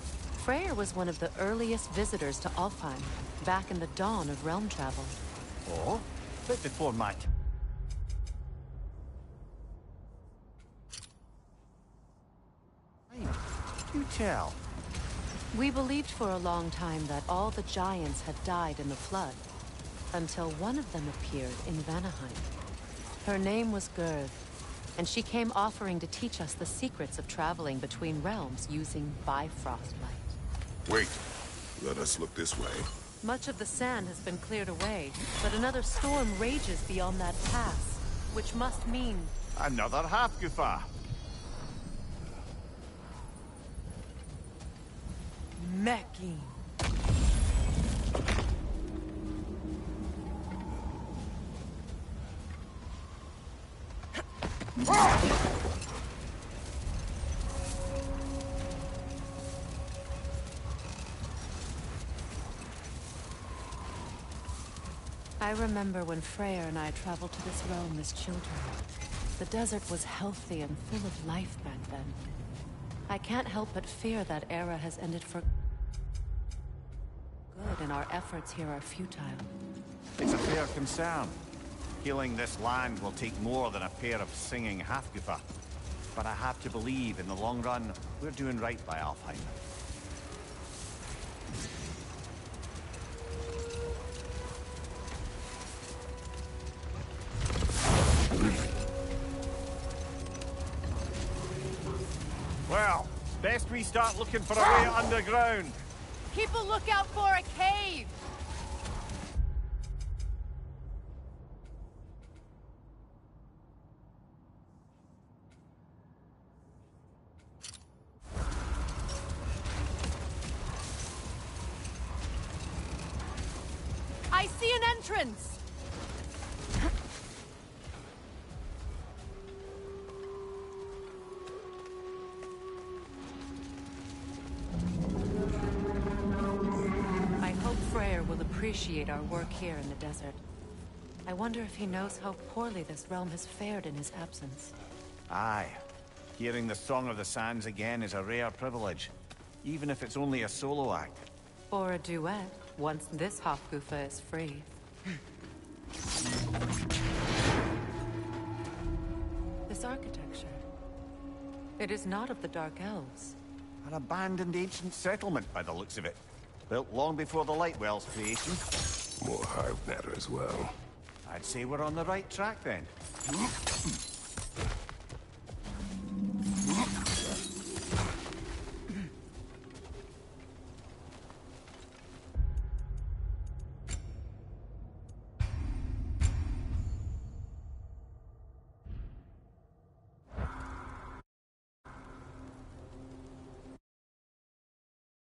Freyr was one of the earliest visitors to Alfheim, back in the dawn of realm travel. Oh? But before my You tell. We believed for a long time that all the giants had died in the flood, until one of them appeared in Vanaheim. Her name was Gerd, and she came offering to teach us the secrets of traveling between realms using Bifrost light. Wait. Let us look this way. Much of the sand has been cleared away, but another storm rages beyond that pass, which must mean... Another Hofgufa! Mechking. I remember when Freyr and I traveled to this realm as children. The desert was healthy and full of life back then. I can't help but fear that era has ended for good, and our efforts here are futile. It's a fair concern. Healing this land will take more than a pair of singing Hofgufa. But I have to believe, in the long run, we're doing right by Alfheim. Well, best we start looking for a way underground. Keep a lookout for a cave! I see an entrance! Appreciate our work here in the desert. I wonder if he knows how poorly this realm has fared in his absence. Aye. Hearing the Song of the Sands again is a rare privilege, even if it's only a solo act. Or a duet, once this Hofgufa is free. architecture. It is not of the Dark Elves. An abandoned ancient settlement, by the looks of it. Built long before the Lightwell's creation. More hive matter as well. I'd say we're on the right track, then.